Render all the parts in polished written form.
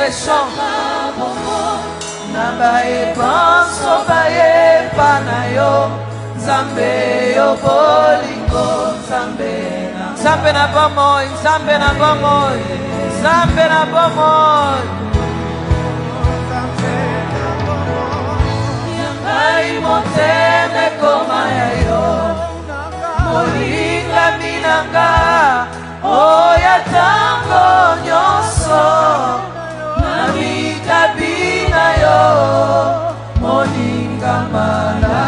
péchons. Nabaye banso baye panayo. Zambe yo bolingo, Zambe na bomoy, Zambe na bomoy, Zambe na bomoy. Yangai moteme koma yayo, molinga minanga, oya tango nyoso, nami kabina yo, molinga malanga.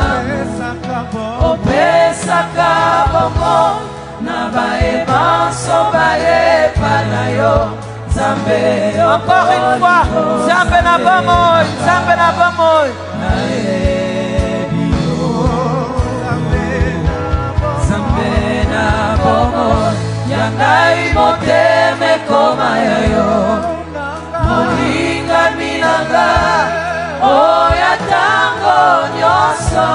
Opesaka bongo Nabaye banso baye panayo Zambe. Encore une fois, Zambe na bomoy, Zambe na bomoy. Zambe na bomoy. Yangai moteme koma yayo. Molinga minanga, oya tango nyoso.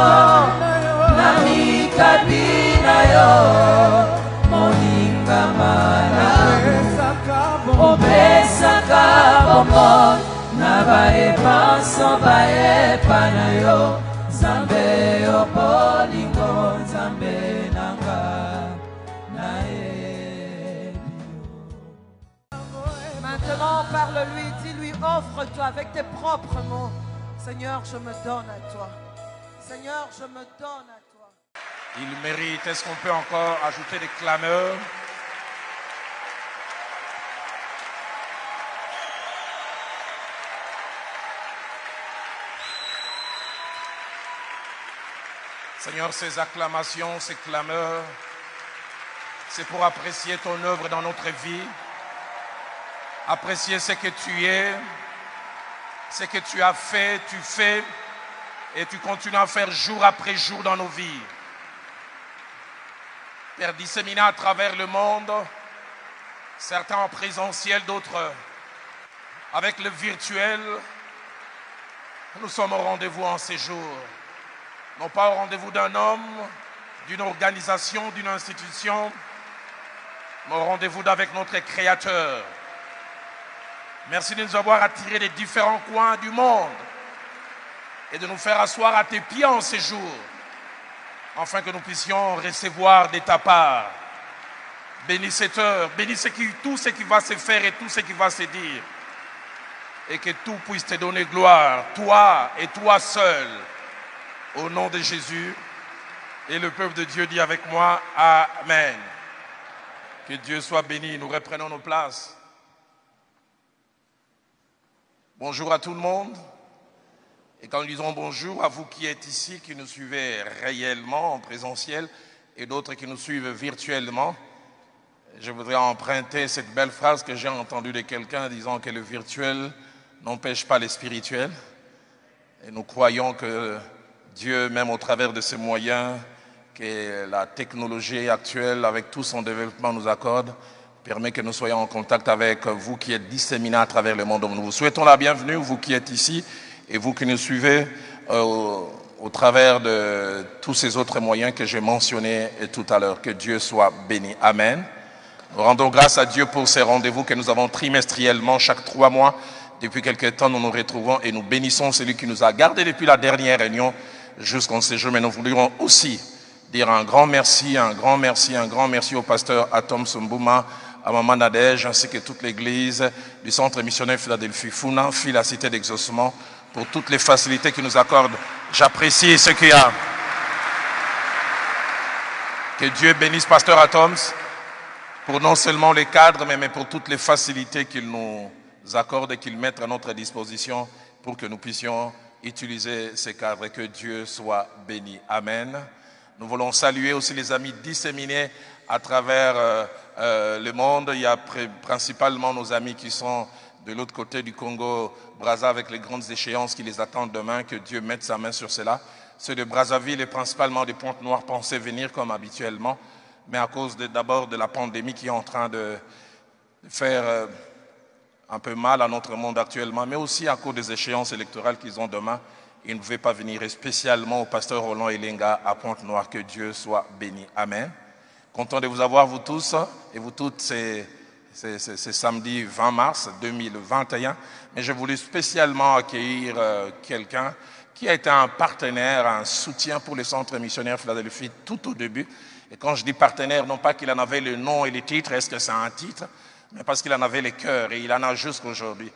Nami kabina yo, moninga mana. Obesaka bongo, nabaye banso baye panayo. Zambe yo bolingo, Zambe nanga nae. Maintenant parle-lui, dis-lui, offre-toi avec tes propres mots. Seigneur, je me donne à toi. Seigneur, je me donne à toi. Il mérite. Est-ce qu'on peut encore ajouter des clameurs? Seigneur, ces acclamations, ces clameurs, c'est pour apprécier ton œuvre dans notre vie, apprécier ce que tu es, ce que tu as fait, tu fais, et tu continues à faire jour après jour dans nos vies. Père, disséminé à travers le monde, certains en présentiel, d'autres avec le virtuel, nous sommes au rendez-vous en ces jours. Non pas au rendez-vous d'un homme, d'une organisation, d'une institution, mais au rendez-vous avec notre Créateur. Merci de nous avoir attirés des différents coins du monde et de nous faire asseoir à tes pieds en ces jours, afin que nous puissions recevoir de ta part. Bénis cette heure, bénis tout ce qui va se faire et tout ce qui va se dire. Et que tout puisse te donner gloire, toi et toi seul. Au nom de Jésus. Et le peuple de Dieu dit avec moi, Amen. Que Dieu soit béni. Nous reprenons nos places. Bonjour à tout le monde. Et quand nous disons bonjour à vous qui êtes ici, qui nous suivez réellement en présentiel, et d'autres qui nous suivent virtuellement, je voudrais emprunter cette belle phrase que j'ai entendue de quelqu'un disant que le virtuel n'empêche pas le spirituel. Et nous croyons que Dieu, même au travers de ces moyens que la technologie actuelle, avec tout son développement, nous accorde, permet que nous soyons en contact avec vous qui êtes disséminés à travers le monde. Nous vous souhaitons la bienvenue, vous qui êtes ici, et vous qui nous suivez au travers de tous ces autres moyens que j'ai mentionnés tout à l'heure. Que Dieu soit béni. Amen. Nous rendons grâce à Dieu pour ces rendez-vous que nous avons trimestriellement, chaque 3 mois. Depuis quelque temps, nous nous retrouvons et nous bénissons celui qui nous a gardés depuis la dernière réunion jusqu'en ce jour. Mais nous voudrions aussi dire un grand merci au pasteur Atom Sumbouma, à Maman Nadège, ainsi que toute l'église du centre missionnaire Philadelphie Funa, la cité d'exaucement, pour toutes les facilités qu'il nous accorde. J'apprécie ce qu'il y a. Que Dieu bénisse pasteur Atoms pour non seulement les cadres, mais pour toutes les facilités qu'il nous accorde et qu'il met à notre disposition pour que nous puissions utiliser ces cadres. Et que Dieu soit béni. Amen. Nous voulons saluer aussi les amis disséminés à travers le monde. Il y a principalement nos amis qui sont de l'autre côté du Congo-Brazza avec les grandes échéances qui les attendent demain. Que Dieu mette sa main sur cela. Ceux de Brazzaville et principalement de Pointe-Noire pensaient venir comme habituellement, mais à cause d'abord de la pandémie qui est en train de faire un peu mal à notre monde actuellement, mais aussi à cause des échéances électorales qu'ils ont demain, ils ne pouvaient pas venir, et spécialement au pasteur Roland Elenga à Pointe-Noire. Que Dieu soit béni. Amen. Content de vous avoir, vous tous et vous toutes, C'est samedi 20 mars 2021. Mais j'ai voulu spécialement accueillir quelqu'un qui a été un partenaire, un soutien pour le Centre missionnaire Philadelphie tout au début. Et quand je dis partenaire, non pas qu'il en avait le nom et les titres, est-ce que c'est un titre, mais parce qu'il en avait les cœurs et il en a jusqu'à aujourd'hui.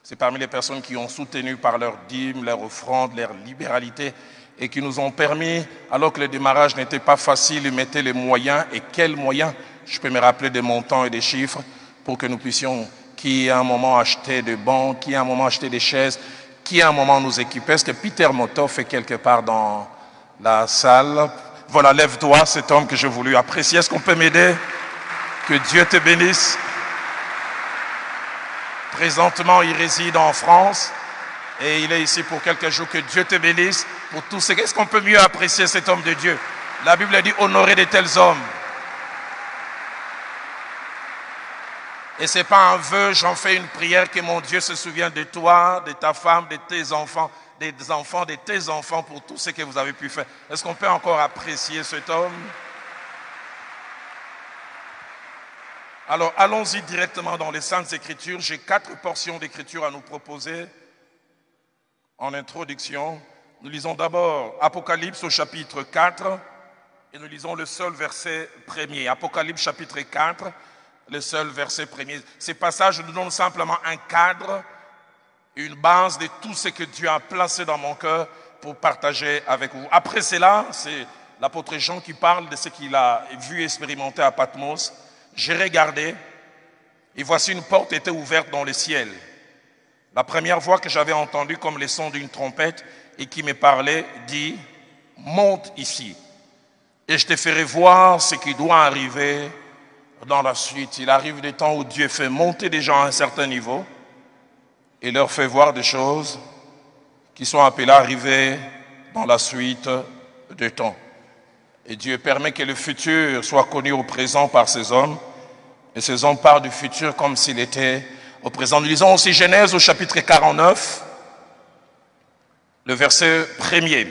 C'est parmi les personnes qui ont soutenu par leur dîme, leur offrande, leur libéralité et qui nous ont permis, alors que le démarrage n'était pas facile, ils mettaient les moyens. Et quels moyens? Je peux me rappeler des montants et des chiffres pour que nous puissions, qui à un moment acheter des bancs, qui à un moment acheter des chaises, qui à un moment nous équiper. Est-ce que Peter Motov est quelque part dans la salle? Voilà, lève-toi, cet homme que j'ai voulu apprécier. Est-ce qu'on peut m'aider? Que Dieu te bénisse. Présentement, il réside en France et il est ici pour quelques jours. Que Dieu te bénisse pour tout ce. Est-ce qu'on peut mieux apprécier cet homme de Dieu? La Bible dit honorer de tels hommes. Et ce n'est pas un vœu, j'en fais une prière que mon Dieu se souvienne de toi, de ta femme, de tes enfants, des enfants de tes enfants pour tout ce que vous avez pu faire. Est-ce qu'on peut encore apprécier cet homme? Alors, allons-y directement dans les Saintes Écritures. J'ai 4 portions d'Écriture à nous proposer en introduction. Nous lisons d'abord Apocalypse au chapitre 4 et nous lisons le seul verset premier. Apocalypse chapitre 4, le seul verset premier. Ces passages nous donnent simplement un cadre, une base de tout ce que Dieu a placé dans mon cœur pour partager avec vous. Après cela, c'est l'apôtre Jean qui parle de ce qu'il a vu et expérimenté à Patmos. J'ai regardé et voici une porte était ouverte dans le ciel. La première voix que j'avais entendue comme le son d'une trompette et qui me parlait dit « Monte ici et je te ferai voir ce qui doit arriver dans la suite. » Il arrive des temps où Dieu fait monter des gens à un certain niveau et leur fait voir des choses qui sont appelées à arriver dans la suite des temps. Et Dieu permet que le futur soit connu au présent par ces hommes. Et ces hommes parlent du futur comme s'il était au présent. Nous lisons aussi Genèse au chapitre 49, le verset 1er.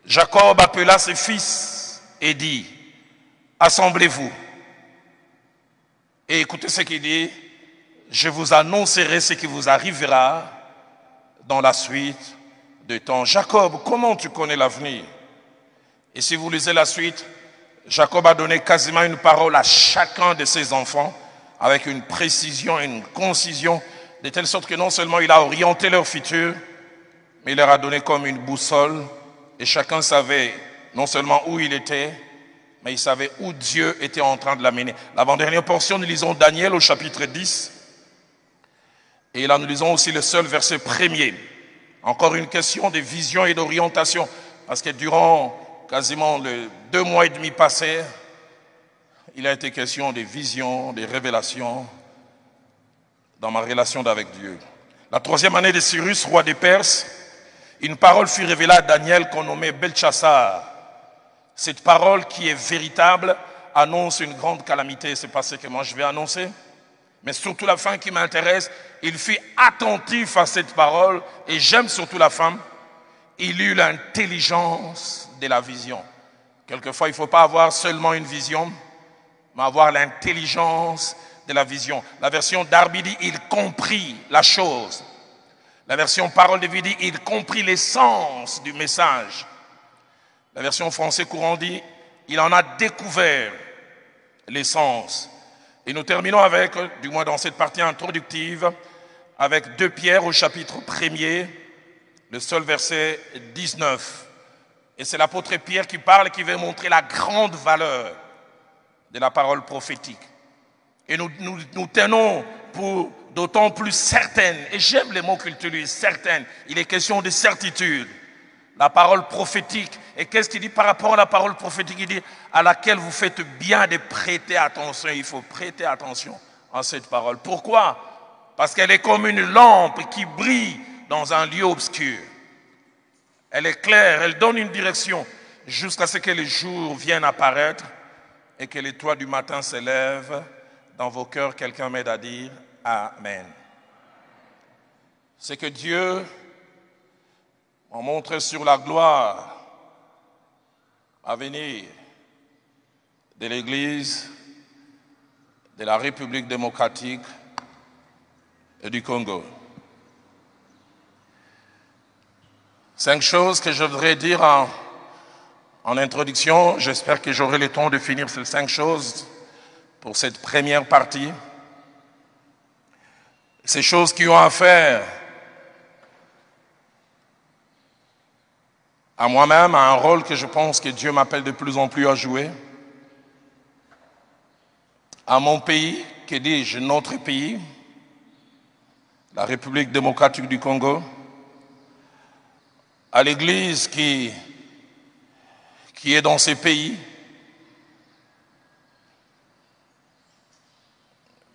Jacob appela ses fils et dit, assemblez-vous. Et écoutez ce qu'il dit, je vous annoncerai ce qui vous arrivera dans la suite des temps. Jacob, comment tu connais l'avenir? Et si vous lisez la suite, Jacob a donné quasiment une parole à chacun de ses enfants avec une précision et une concision, de telle sorte que non seulement il a orienté leur futur, mais il leur a donné comme une boussole et chacun savait non seulement où il était, mais il savait où Dieu était en train de l'amener. L'avant-dernière portion, nous lisons Daniel au chapitre 10 et là nous lisons aussi le seul verset premier. Encore une question de vision et d'orientation parce que durant quasiment les 2 mois et demi passés, il a été question des visions, des révélations dans ma relation avec Dieu. La 3e année de Cyrus, roi des Perses, une parole fut révélée à Daniel qu'on nommait Belchassar. Cette parole qui est véritable annonce une grande calamité. C'est pas ce que moi je vais annoncer. Mais surtout la fin qui m'intéresse, il fut attentif à cette parole et j'aime surtout la femme. Il eut l'intelligence de la vision. Quelquefois, il ne faut pas avoir seulement une vision, mais avoir l'intelligence de la vision. La version Darby dit, il comprit la chose. La version Parole de vie dit, il comprit l'essence du message. La version français courant dit, il en a découvert l'essence. Et nous terminons avec, du moins dans cette partie introductive, avec 2 Pierre au chapitre 1er, le seul verset 19. Et c'est l'apôtre Pierre qui parle et qui veut montrer la grande valeur de la parole prophétique. Et nous tenons pour d'autant plus certaine, et j'aime les mots qu'il utilise, certaine, il est question de certitude. La parole prophétique, et qu'est-ce qu'il dit par rapport à la parole prophétique? Il dit à laquelle vous faites bien de prêter attention. Il faut prêter attention à cette parole. Pourquoi? Parce qu'elle est comme une lampe qui brille dans un lieu obscur. Elle est claire, elle donne une direction jusqu'à ce que le jour vienne apparaître et que l'étoile du matin s'élève dans vos cœurs. Quelqu'un m'aide à dire Amen. C'est que Dieu m'a montré sur la gloire à venir de l'Église de la République démocratique du Congo. 5 choses que je voudrais dire en introduction. J'espère que j'aurai le temps de finir ces 5 choses pour cette première partie. Ces choses qui ont affaire à moi-même, à un rôle que je pense que Dieu m'appelle de plus en plus à jouer, à mon pays, que dis-je, notre pays, la République démocratique du Congo, à l'Église qui est dans ces pays,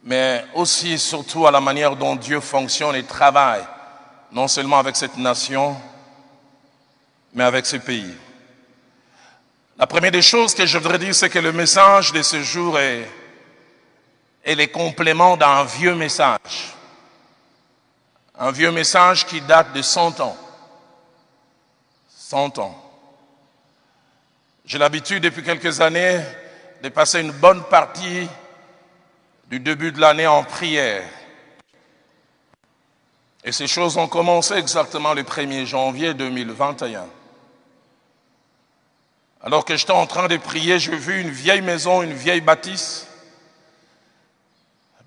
mais aussi et surtout à la manière dont Dieu fonctionne et travaille, non seulement avec cette nation, mais avec ce pays. La première des choses que je voudrais dire, c'est que le message de ce jour est le complément d'un vieux message. Un vieux message qui date de 100 ans. 100 ans. J'ai l'habitude depuis quelques années de passer une bonne partie du début de l'année en prière. Et ces choses ont commencé exactement le 1er janvier 2021. Alors que j'étais en train de prier, j'ai vu une vieille maison, une vieille bâtisse,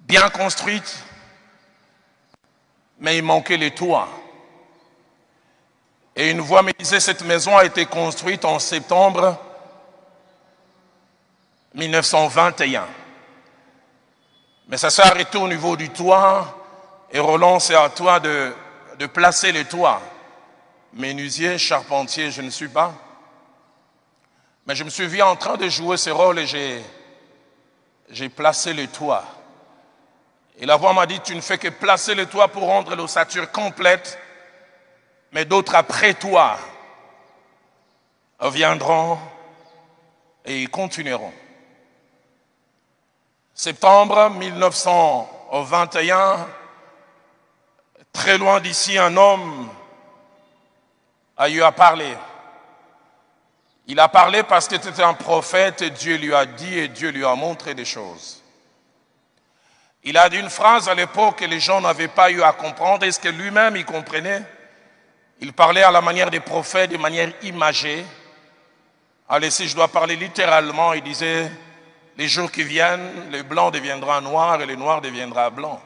bien construite, mais il manquait les toits. Et une voix me disait, cette maison a été construite en septembre 1921. Mais ça s'est arrêté au niveau du toit, et Roland, c'est à toi de placer les toits. Menuisier, charpentier, je ne suis pas. Mais je me suis vu en train de jouer ce rôle et j'ai placé le toit. Et la voix m'a dit, tu ne fais que placer le toit pour rendre l'ossature complète, mais d'autres après toi viendront et ils continueront. Septembre 1921, très loin d'ici, un homme a eu à parler. Il a parlé parce qu'il était un prophète et Dieu lui a dit et Dieu lui a montré des choses. Il a dit une phrase à l'époque que les gens n'avaient pas eu à comprendre. Est-ce que lui-même il comprenait? Il parlait à la manière des prophètes, de manière imagée. Allez, si je dois parler littéralement, il disait, les jours qui viennent, le blanc deviendra noir et le noir deviendra blanc.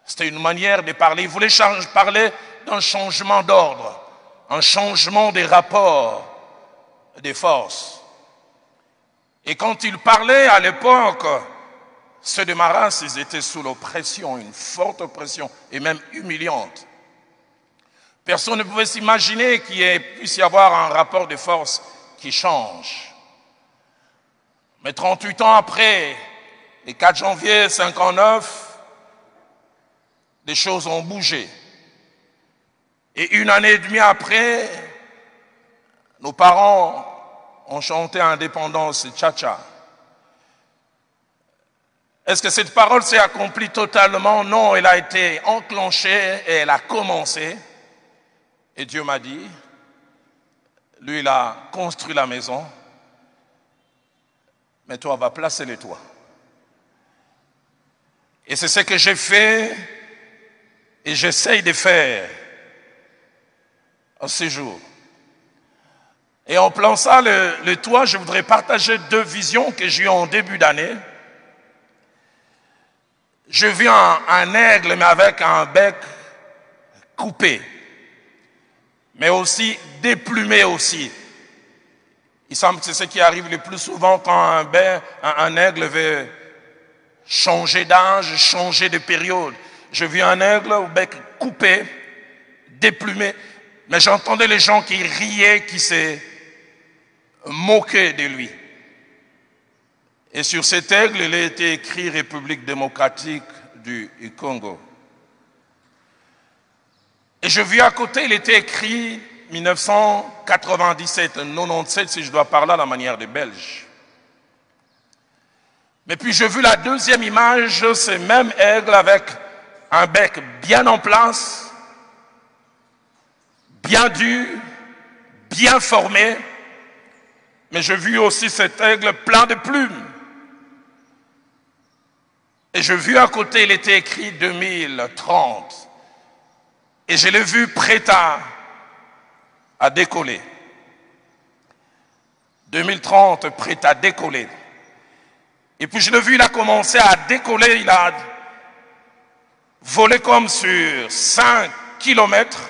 C'était une manière de parler. Il voulait parler d'un changement d'ordre, un changement des rapports des forces. Et quand il parlait à l'époque, ceux de ma race, ils étaient sous l'oppression, une forte oppression, et même humiliante. Personne ne pouvait s'imaginer qu'il puisse y avoir un rapport de force qui change. Mais 38 ans après, le 4 janvier 1959, des choses ont bougé. Et 1 année et demie après, nos parents ont chanté Indépendance Tcha-Tcha. Est-ce que cette parole s'est accomplie totalement? Non, elle a été enclenchée et elle a commencé. Et Dieu m'a dit, lui il a construit la maison, mais toi va placer les toits. Et c'est ce que j'ai fait et j'essaye de faire en ces jours. Et en plaçant le toit, je voudrais partager 2 visions que j'ai eues en début d'année. Je vis un aigle, mais avec un bec coupé, mais aussi déplumé aussi. Il semble que c'est ce qui arrive le plus souvent quand un aigle veut changer d'âge, changer de période. Je vis un aigle au bec coupé, déplumé, mais j'entendais les gens qui riaient, qui se moquaient de lui. Et sur cet aigle, il a été écrit République démocratique du Congo. Et je vis à côté, il était écrit 1997, 97 si je dois parler à la manière des Belges. Mais puis j'ai vu la deuxième image, ce même aigle avec un bec bien en place, bien dur, bien formé. Mais j'ai vu aussi cet aigle plein de plumes. Et je vis à côté, il était écrit 2030. Et je l'ai vu prêt à décoller. 2030, prêt à décoller. Et puis je l'ai vu, il a commencé à décoller, il a volé comme sur 5 kilomètres.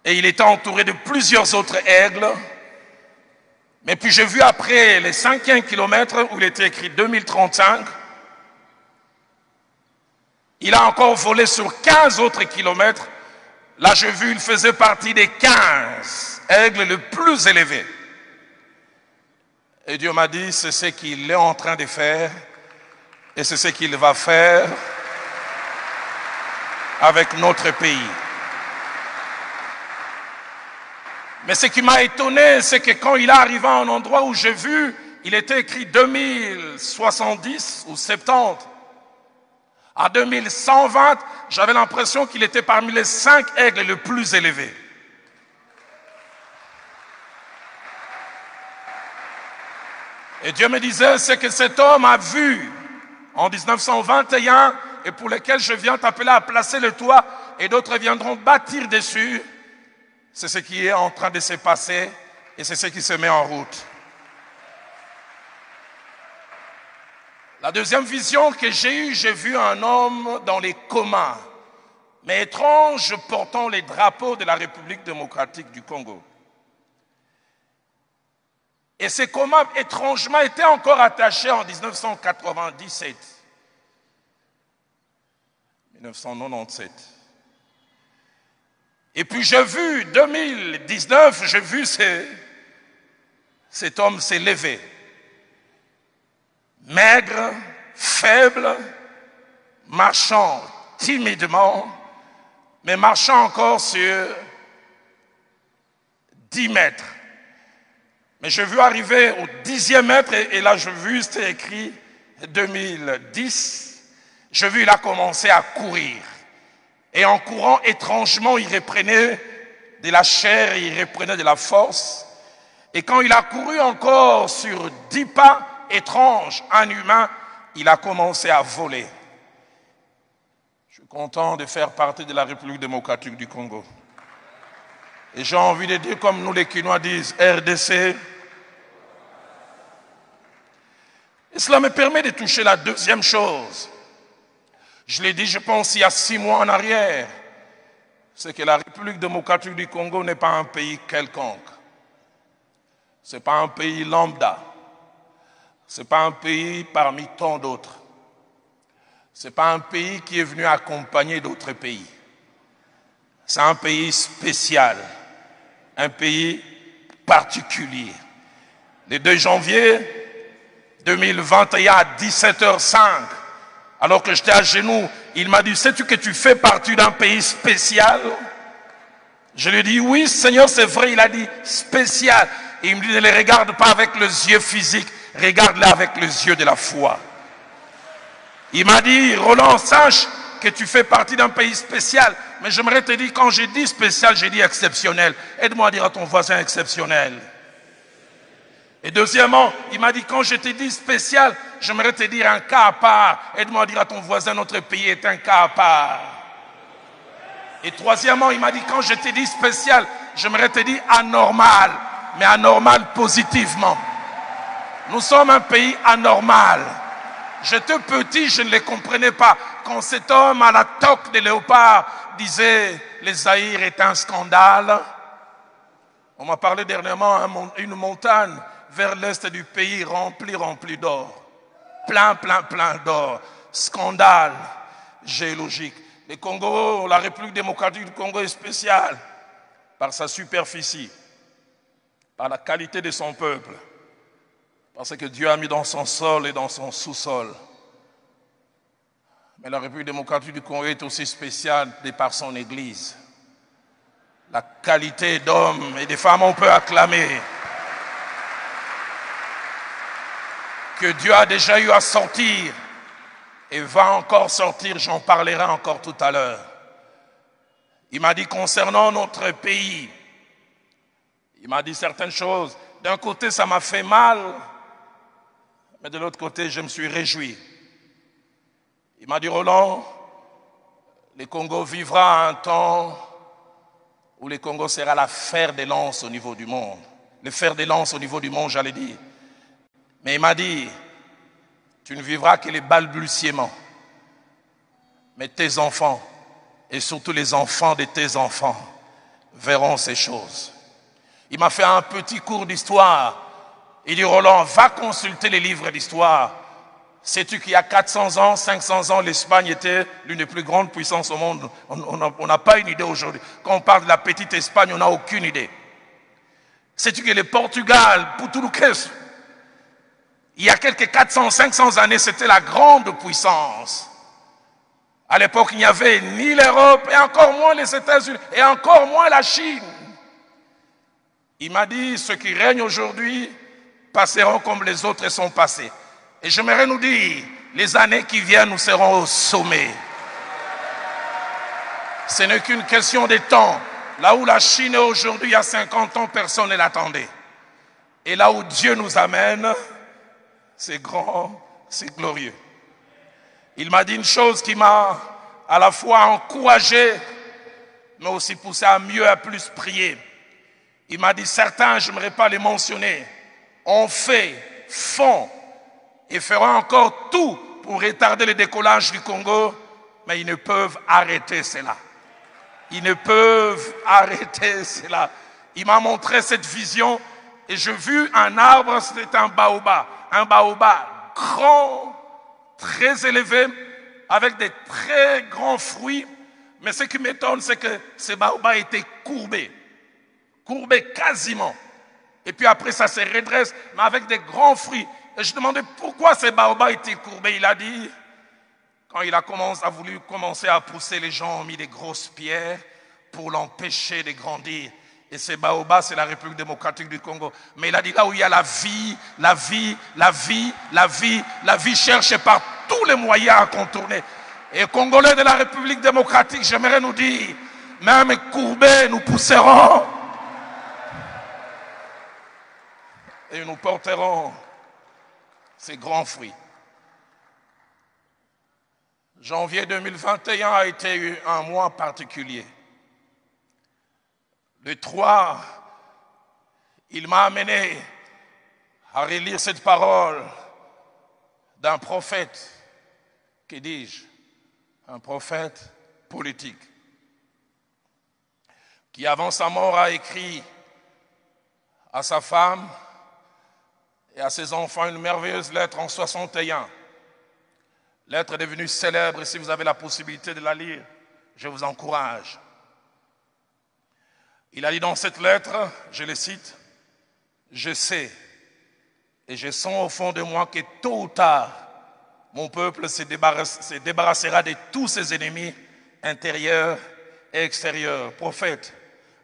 Et il était entouré de plusieurs autres aigles. Mais puis j'ai vu après les 5e kilomètres où il était écrit 2035, il a encore volé sur 15 autres kilomètres. Là, j'ai vu, il faisait partie des 15 aigles les plus élevés. Et Dieu m'a dit, c'est ce qu'il est en train de faire et c'est ce qu'il va faire avec notre pays. Mais ce qui m'a étonné, c'est que quand il est arrivé à un endroit où j'ai vu, il était écrit 2070 ou 70. À 2120, j'avais l'impression qu'il était parmi les 5 aigles les plus élevés. Et Dieu me disait, c'est que cet homme a vu en 1921 et pour lequel je viens t'appeler à placer le toit et d'autres viendront bâtir dessus. C'est ce qui est en train de se passer et c'est ce qui se met en route. La deuxième vision que j'ai eue, j'ai vu un homme dans les comas, mais étrange, portant les drapeaux de la République démocratique du Congo. Et ces comas, étrangement, étaient encore attachés en 1997. 1997. Et puis j'ai vu, 2019, j'ai vu cet homme s'élever. Maigre, faible, marchant timidement, mais marchant encore sur 10 mètres. Mais j'ai vu arriver au 10e mètre, et là j'ai vu, c'était écrit 2010, j'ai vu il a commencé à courir. Et en courant, étrangement, il reprenait de la chair, il reprenait de la force. Et quand il a couru encore sur 10 pas, étrange, un humain, il a commencé à voler. Je suis content de faire partie de la République démocratique du Congo. Et j'ai envie de dire, comme nous les Quinois disent, RDC. Et cela me permet de toucher la deuxième chose. Je l'ai dit, je pense, il y a 6 mois en arrière. C'est que la République démocratique du Congo n'est pas un pays quelconque. Ce n'est pas un pays lambda. Ce n'est pas un pays parmi tant d'autres. Ce n'est pas un pays qui est venu accompagner d'autres pays. C'est un pays spécial, un pays particulier. Le 2 janvier 2021 à 17h05, alors que j'étais à genoux, il m'a dit, sais-tu que tu fais partie d'un pays spécial? Je lui ai dit, oui Seigneur, c'est vrai. Il a dit, spécial. Et il me dit, ne les regarde pas avec les yeux physiques, regarde-les avec les yeux de la foi. Il m'a dit, Roland, sache que tu fais partie d'un pays spécial. Mais j'aimerais te dire, quand j'ai dit spécial, j'ai dit exceptionnel. Aide-moi à dire à ton voisin exceptionnel. Et deuxièmement, il m'a dit, quand je te dis spécial, j'aimerais te dire un cas à part. Aide-moi à dire à ton voisin, notre pays est un cas à part. Et troisièmement, il m'a dit, quand je te dis spécial, j'aimerais te dire anormal, mais anormal positivement. Nous sommes un pays anormal. J'étais petit, je ne les comprenais pas. Quand cet homme à la toque de léopard disait, le Zaïre est un scandale. On m'a parlé dernièrement d'une montagne vers l'est du pays remplie d'or. Plein d'or. Scandale géologique. Le Congo, la République démocratique du Congo est spéciale par sa superficie, par la qualité de son peuple, parce que Dieu a mis dans son sol et dans son sous-sol. Mais la République démocratique du Congo est aussi spéciale de par son Église. La qualité d'hommes et de femmes, on peut acclamer que Dieu a déjà eu à sortir et va encore sortir, j'en parlerai encore tout à l'heure. Il m'a dit concernant notre pays, il m'a dit certaines choses. D'un côté, ça m'a fait mal, mais de l'autre côté, je me suis réjoui. Il m'a dit, Roland, le Congo vivra un temps où le Congo sera la fer de lance au niveau du monde. Le fer de lance au niveau du monde, j'allais dire. Mais il m'a dit, tu ne vivras que les balbutiements. Mais tes enfants, et surtout les enfants de tes enfants, verront ces choses. Il m'a fait un petit cours d'histoire. Il dit, Roland, va consulter les livres d'histoire. Sais-tu qu'il y a 400 ans, 500 ans, l'Espagne était l'une des plus grandes puissances au monde. On n'a pas une idée aujourd'hui. Quand on parle de la petite Espagne, on n'a aucune idée. Sais-tu que le Portugal, Português, il y a quelques 400, 500 années, c'était la grande puissance. À l'époque, il n'y avait ni l'Europe, et encore moins les États-Unis, et encore moins la Chine. Il m'a dit, ceux qui règnent aujourd'hui passeront comme les autres sont passés. Et j'aimerais nous dire, les années qui viennent, nous serons au sommet. Ce n'est qu'une question de temps. Là où la Chine est aujourd'hui, il y a 50 ans, personne ne l'attendait. Et là où Dieu nous amène, c'est grand, c'est glorieux. Il m'a dit une chose qui m'a à la fois encouragé, mais aussi poussé à mieux, à plus prier. Il m'a dit, certains, je n'aimerais pas les mentionner, ont fait, font, et feront encore tout pour retarder le décollage du Congo, mais ils ne peuvent arrêter cela. Ils ne peuvent arrêter cela. Il m'a montré cette vision et j'ai vu un arbre, c'était un baobab grand, très élevé, avec des très grands fruits. Mais ce qui m'étonne, c'est que ce baobab était courbé quasiment. Et puis après, ça se redresse, mais avec des grands fruits. Et je demandais pourquoi ces baobabs étaient courbés. Il a dit, quand il a voulu commencer à pousser, les gens ont mis des grosses pierres pour l'empêcher de grandir. Et ces baobabs, c'est la République démocratique du Congo. Mais il a dit, là où il y a la vie cherche par tous les moyens à contourner. Et Congolais de la République démocratique, j'aimerais nous dire, même courbés, nous pousserons. Et nous porterons ces grands fruits. Janvier 2021 a été un mois particulier. Le 3, il m'a amené à relire cette parole d'un prophète, que dis-je, un prophète politique, qui avant sa mort a écrit à sa femme et à ses enfants une merveilleuse lettre en 61. Lettre est devenue célèbre et si vous avez la possibilité de la lire, je vous encourage. Il a dit dans cette lettre, je le cite, « Je sais et je sens au fond de moi que tôt ou tard, mon peuple se débarrassera de tous ses ennemis intérieurs et extérieurs. Prophète,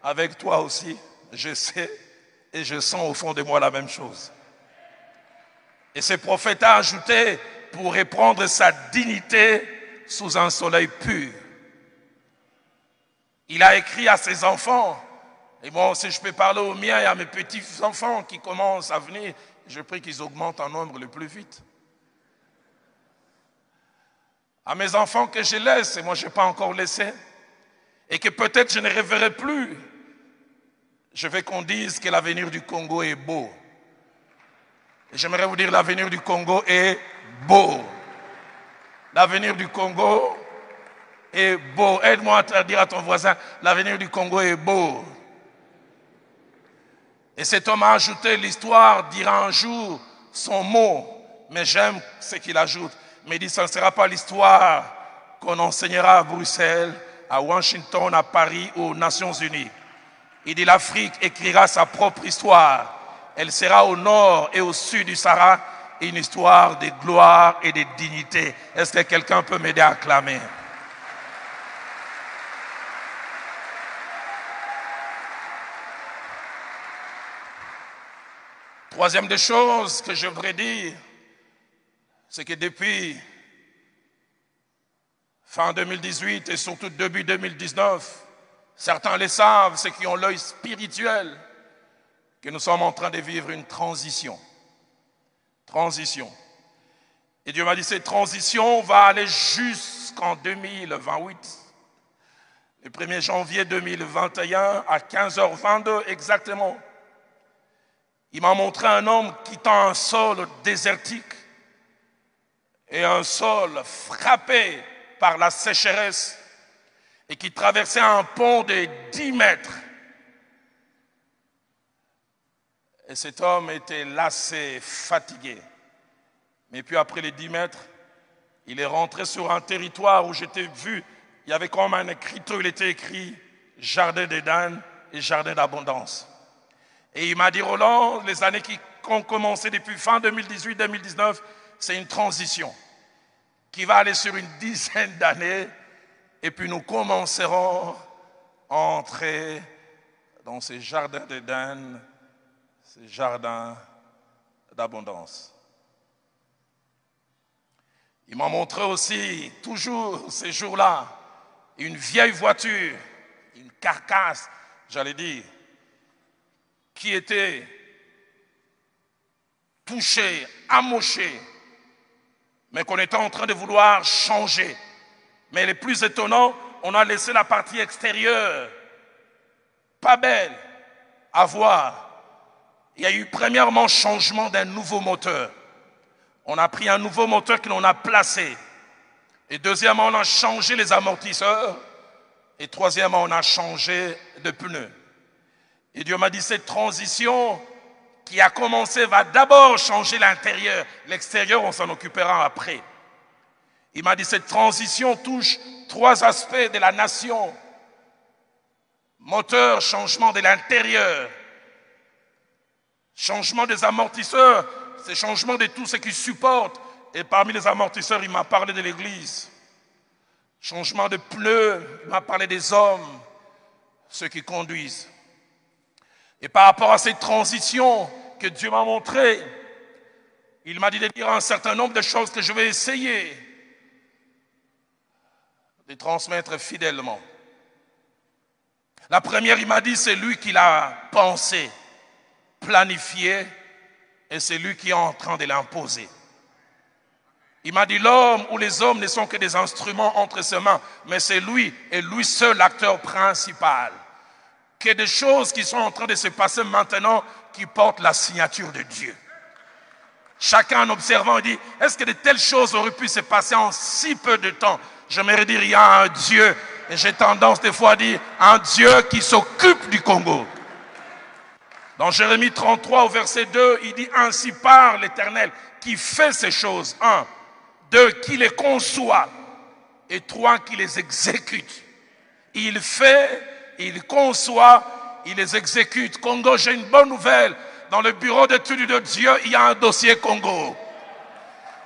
avec toi aussi, je sais et je sens au fond de moi la même chose. » Et ce prophète a ajouté, pour reprendre sa dignité sous un soleil pur. Il a écrit à ses enfants, et moi si je peux parler aux miens et à mes petits-enfants qui commencent à venir, je prie qu'ils augmentent en nombre le plus vite. À mes enfants que je laisse, et moi je n'ai pas encore laissé, et que peut-être je ne reverrai plus, je veux qu'on dise que l'avenir du Congo est beau. Et j'aimerais vous dire, l'avenir du Congo est beau. L'avenir du Congo est beau. Aide-moi à dire à ton voisin, l'avenir du Congo est beau. Et cet homme a ajouté, l'histoire dira un jour son mot, mais j'aime ce qu'il ajoute. Mais il dit, ça ne sera pas l'histoire qu'on enseignera à Bruxelles, à Washington, à Paris ou aux Nations Unies. Il dit, l'Afrique écrira sa propre histoire. Elle sera au nord et au sud du Sahara, une histoire de gloire et de dignité. Est-ce que quelqu'un peut m'aider à acclamer? Troisième des choses que je voudrais dire, c'est que depuis fin 2018 et surtout début 2019, certains le savent, ceux qui ont l'œil spirituel, que nous sommes en train de vivre une transition. Transition. Et Dieu m'a dit, cette transition va aller jusqu'en 2028. Le 1er janvier 2021 à 15h22 exactement. Il m'a montré un homme quittant un sol désertique et un sol frappé par la sécheresse et qui traversait un pont de 10 mètres. Et cet homme était lassé, fatigué. Mais puis après les 10 mètres, il est rentré sur un territoire où j'étais vu, il y avait comme un écriteau, il était écrit « Jardin d'Éden et Jardin d'abondance ». Et il m'a dit, Roland, les années qui ont commencé depuis fin 2018-2019, c'est une transition qui va aller sur une dizaine d'années et puis nous commencerons à entrer dans ces jardins d'Éden, ces jardins d'abondance. Il m'a montré aussi, toujours ces jours-là, une vieille voiture, une carcasse, j'allais dire, qui était touchée, amochée, mais qu'on était en train de vouloir changer. Mais le plus étonnant, on a laissé la partie extérieure pas belle à voir. Il y a eu premièrement changement d'un nouveau moteur. On a pris un nouveau moteur que l'on a placé. Et deuxièmement, on a changé les amortisseurs. Et troisièmement, on a changé de pneus. Et Dieu m'a dit, cette transition qui a commencé va d'abord changer l'intérieur. L'extérieur, on s'en occupera après. Il m'a dit, cette transition touche 3 aspects de la nation. Moteur, changement de l'intérieur. Changement des amortisseurs, c'est changement de tout ce qui supporte. Et parmi les amortisseurs, il m'a parlé de l'église. Changement de pneus, il m'a parlé des hommes, ceux qui conduisent. Et par rapport à cette transition que Dieu m'a montrée, il m'a dit de dire un certain nombre de choses que je vais essayer de transmettre fidèlement. La première, il m'a dit, c'est lui qui l'a pensé, planifié, et c'est lui qui est en train de l'imposer. Il m'a dit, l'homme ou les hommes ne sont que des instruments entre ses mains, mais c'est lui et lui seul l'acteur principal. Qu'il y ait des choses qui sont en train de se passer maintenant qui portent la signature de Dieu. Chacun en observant, il dit, est-ce que de telles choses auraient pu se passer en si peu de temps? J'aimerais dire, il y a un Dieu, et j'ai tendance des fois à dire, un Dieu qui s'occupe du Congo. Dans Jérémie 33 au verset 2, il dit, ainsi parle l'Éternel qui fait ces choses. 1, 2, qui les conçoit, et 3, qui les exécute. Il fait, il conçoit, il les exécute. Congo, j'ai une bonne nouvelle. Dans le bureau d'études de Dieu, il y a un dossier Congo.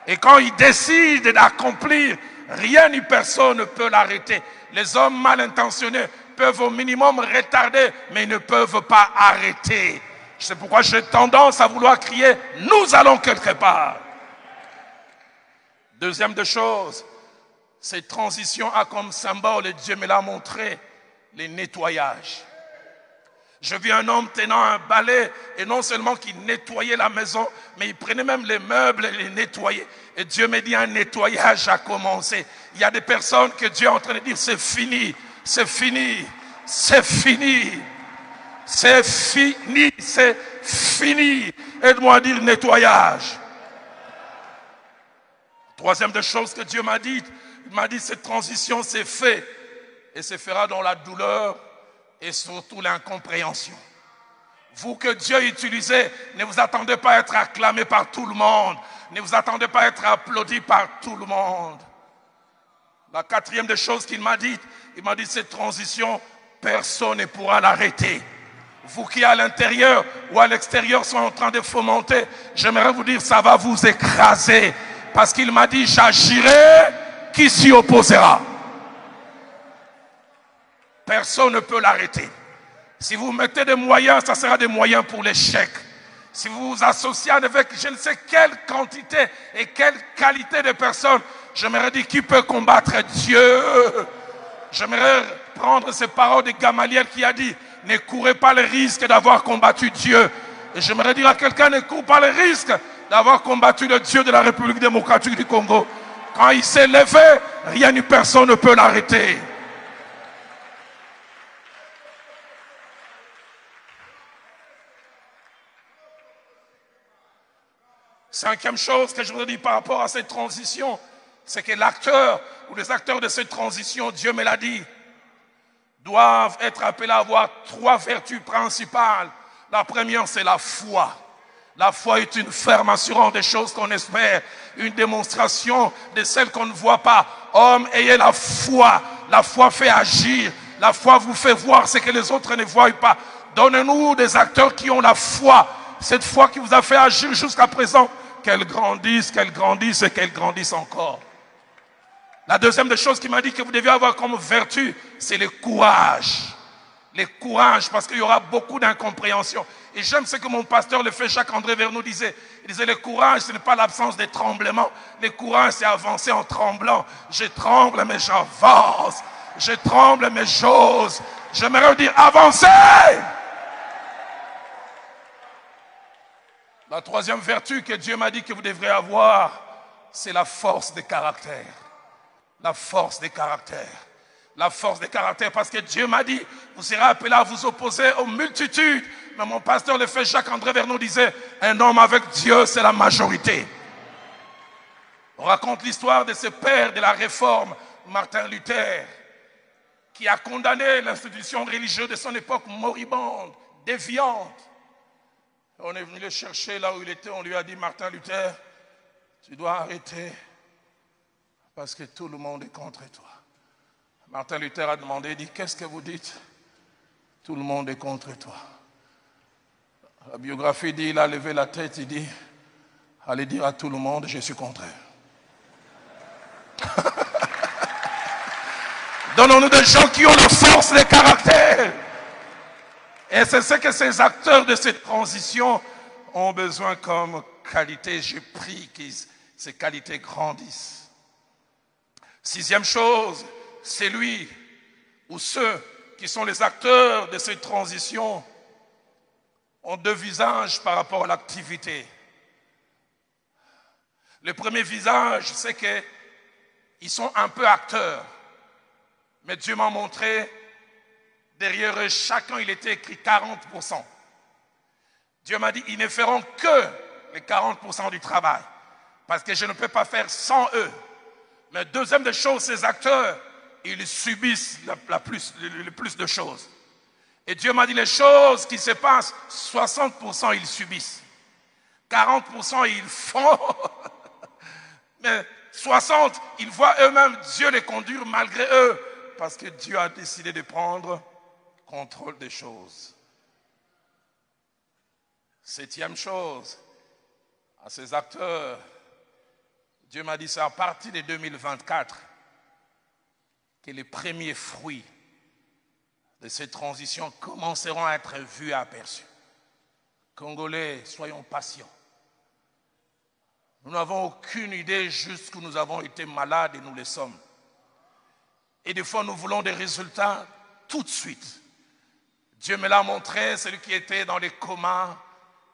Et quand il décide d'accomplir, rien ni personne ne peut l'arrêter. Les hommes mal intentionnés peuvent au minimum retarder, mais ils ne peuvent pas arrêter. C'est pourquoi j'ai tendance à vouloir crier, nous allons quelque part. Deuxième des choses, cette transition a comme symbole, et Dieu me l'a montré, les nettoyages. Je vis un homme tenant un balai, et non seulement qu'il nettoyait la maison, mais il prenait même les meubles et les nettoyait. Et Dieu me dit, un nettoyage a commencé. Il y a des personnes que Dieu est en train de dire, c'est fini, c'est fini, c'est fini, c'est fini, c'est fini. Aide-moi à dire nettoyage. Troisième des choses que Dieu m'a dit, il m'a dit, cette transition s'est faite, et se fera dans la douleur, et surtout l'incompréhension. Vous que Dieu utilisez, ne vous attendez pas à être acclamé par tout le monde. Ne vous attendez pas à être applaudi par tout le monde. La quatrième des choses qu'il m'a dit, il m'a dit cette transition, personne ne pourra l'arrêter. Vous qui à l'intérieur ou à l'extérieur sont en train de fomenter, j'aimerais vous dire ça va vous écraser. Parce qu'il m'a dit j'agirai, qui s'y opposera? Personne ne peut l'arrêter. Si vous mettez des moyens, ça sera des moyens pour l'échec. Si vous vous associez avec je ne sais quelle quantité et quelle qualité de personnes, j'aimerais dire qui peut combattre Dieu. J'aimerais prendre ces paroles de Gamaliel qui a dit ne courez pas le risque d'avoir combattu Dieu. Et j'aimerais dire à quelqu'un ne cours pas le risque d'avoir combattu le Dieu de la République démocratique du Congo. Quand il s'est levé, rien ni personne ne peut l'arrêter. Cinquième chose que je voudrais dire par rapport à cette transition, c'est que l'acteur ou les acteurs de cette transition, Dieu me l'a dit, doivent être appelés à avoir 3 vertus principales. La première, c'est la foi. La foi est une ferme assurance des choses qu'on espère, une démonstration de celles qu'on ne voit pas. Homme, ayez la foi. La foi fait agir. La foi vous fait voir ce que les autres ne voient pas. Donnez-nous des acteurs qui ont la foi. Cette foi qui vous a fait agir jusqu'à présent, qu'elle grandisse et qu'elle grandisse encore. La deuxième des choses qu'il m'a dit que vous devez avoir comme vertu, c'est le courage. Le courage, parce qu'il y aura beaucoup d'incompréhension. Et j'aime ce que mon pasteur, le frère Jacques-André Vernou, disait. Il disait, le courage, ce n'est pas l'absence de tremblement. Le courage, c'est avancer en tremblant. Je tremble, mais j'avance. Je tremble, mais j'ose. J'aimerais dire, avancez! La troisième vertu que Dieu m'a dit que vous devrez avoir, c'est la force de caractère. La force des caractères. La force des caractères, parce que Dieu m'a dit, vous serez appelés à vous opposer aux multitudes. Mais mon pasteur, le frère Jacques-André Vernou, disait, un homme avec Dieu, c'est la majorité. On raconte l'histoire de ce père de la réforme, Martin Luther, qui a condamné l'institution religieuse de son époque moribonde, déviante. On est venu le chercher là où il était, on lui a dit, Martin Luther, tu dois arrêter. Parce que tout le monde est contre toi. Martin Luther a demandé, il dit, qu'est-ce que vous dites? Tout le monde est contre toi. La biographie dit, il a levé la tête, il dit, allez dire à tout le monde, je suis contre eux. Donnons-nous des gens qui ont la force, les caractères. Et c'est ce que ces acteurs de cette transition ont besoin comme qualité. Je prie que ces qualités grandissent. Sixième chose, c'est lui ou ceux qui sont les acteurs de cette transition ont 2 visages par rapport à l'activité. Le premier visage, c'est qu'ils sont un peu acteurs. Mais Dieu m'a montré, derrière eux, chacun, il était écrit 40%. Dieu m'a dit, ils ne feront que les 40% du travail. Parce que je ne peux pas faire sans eux. Mais deuxième des choses, ces acteurs, ils subissent le plus de choses. Et Dieu m'a dit, les choses qui se passent, 60% ils subissent. 40% ils font. Mais 60%, ils voient eux-mêmes Dieu les conduire malgré eux. Parce que Dieu a décidé de prendre contrôle des choses. Septième chose, à ces acteurs, Dieu m'a dit, c'est à partir de 2024 que les premiers fruits de cette transition commenceront à être vus et aperçus. Congolais, soyons patients. Nous n'avons aucune idée jusqu'où nous avons été malades et nous le sommes. Et des fois, nous voulons des résultats tout de suite. Dieu me l'a montré, celui qui était dans les comas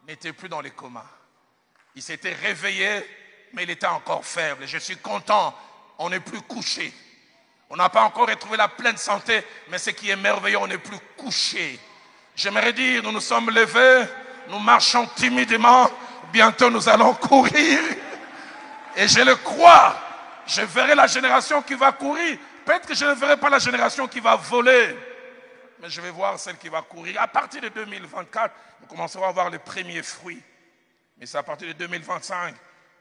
n'était plus dans les comas. Il s'était réveillé, mais il était encore faible. Je suis content, on n'est plus couché. On n'a pas encore retrouvé la pleine santé, mais ce qui est merveilleux, on n'est plus couché. J'aimerais dire, nous nous sommes levés, nous marchons timidement, bientôt nous allons courir. Et je le crois, je verrai la génération qui va courir. Peut-être que je ne verrai pas la génération qui va voler, mais je vais voir celle qui va courir. À partir de 2024, nous commencerons à voir les premiers fruits. Mais c'est à partir de 2025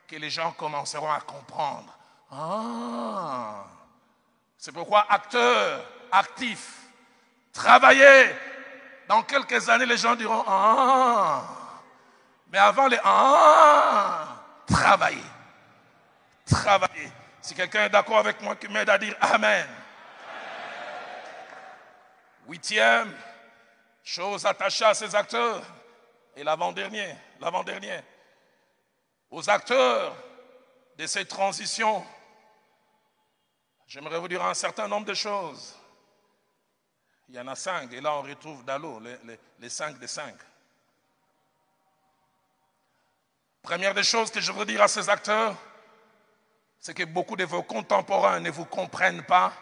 que les gens commenceront à comprendre. Ah, c'est pourquoi acteurs, actifs, travaillez. Dans quelques années, les gens diront ah. Mais avant les ah, travaillez. Travaillez. Si quelqu'un est d'accord avec moi, qui m'aide à dire Amen. Huitième chose attachée à ces acteurs, et l'avant-dernier, aux acteurs de cette transition, j'aimerais vous dire un certain nombre de choses. Il y en a 5, et là on retrouve Dalo, les 5 des 5. Première des choses que je veux dire à ces acteurs, c'est que beaucoup de vos contemporains ne vous comprennent pas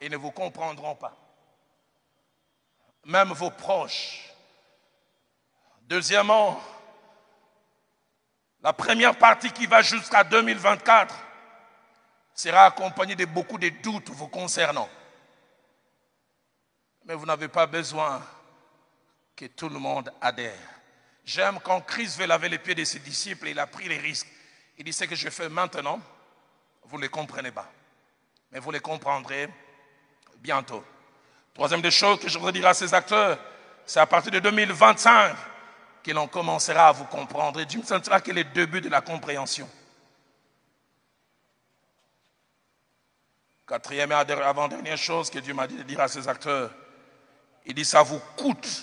et ne vous comprendront pas. Même vos proches. Deuxièmement, la première partie qui va jusqu'à 2024 sera accompagnée de beaucoup de doutes vous concernant. Mais vous n'avez pas besoin que tout le monde adhère. J'aime quand Christ veut laver les pieds de ses disciples, il a pris les risques. Il dit, ce que je fais maintenant, vous ne les comprenez pas. Mais vous les comprendrez bientôt. Troisième des choses que je voudrais dire à ces acteurs, c'est à partir de 2025 que l'on commencera à vous comprendre. Et Dieu ne sera que le début de la compréhension. Quatrième et avant-dernière chose que Dieu m'a dit de dire à ces acteurs, il dit, ça vous coûte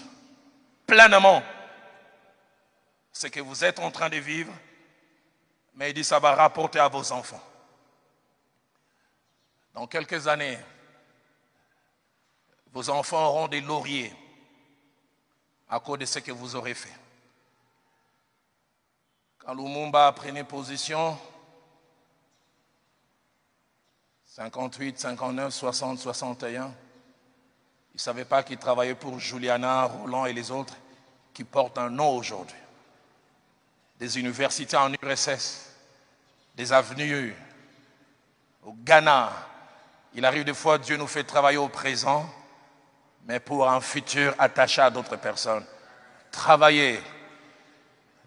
pleinement ce que vous êtes en train de vivre, mais il dit, ça va rapporter à vos enfants. Dans quelques années, vos enfants auront des lauriers à cause de ce que vous aurez fait. Quand Lumumba prenait position, 58, 59, 60, 61, il ne savait pas qu'il travaillait pour Juliana, Roland et les autres qui portent un nom aujourd'hui. Des universités en URSS, des avenues au Ghana. Il arrive des fois, Dieu nous fait travailler au présent, mais pour un futur attaché à d'autres personnes. Travailler.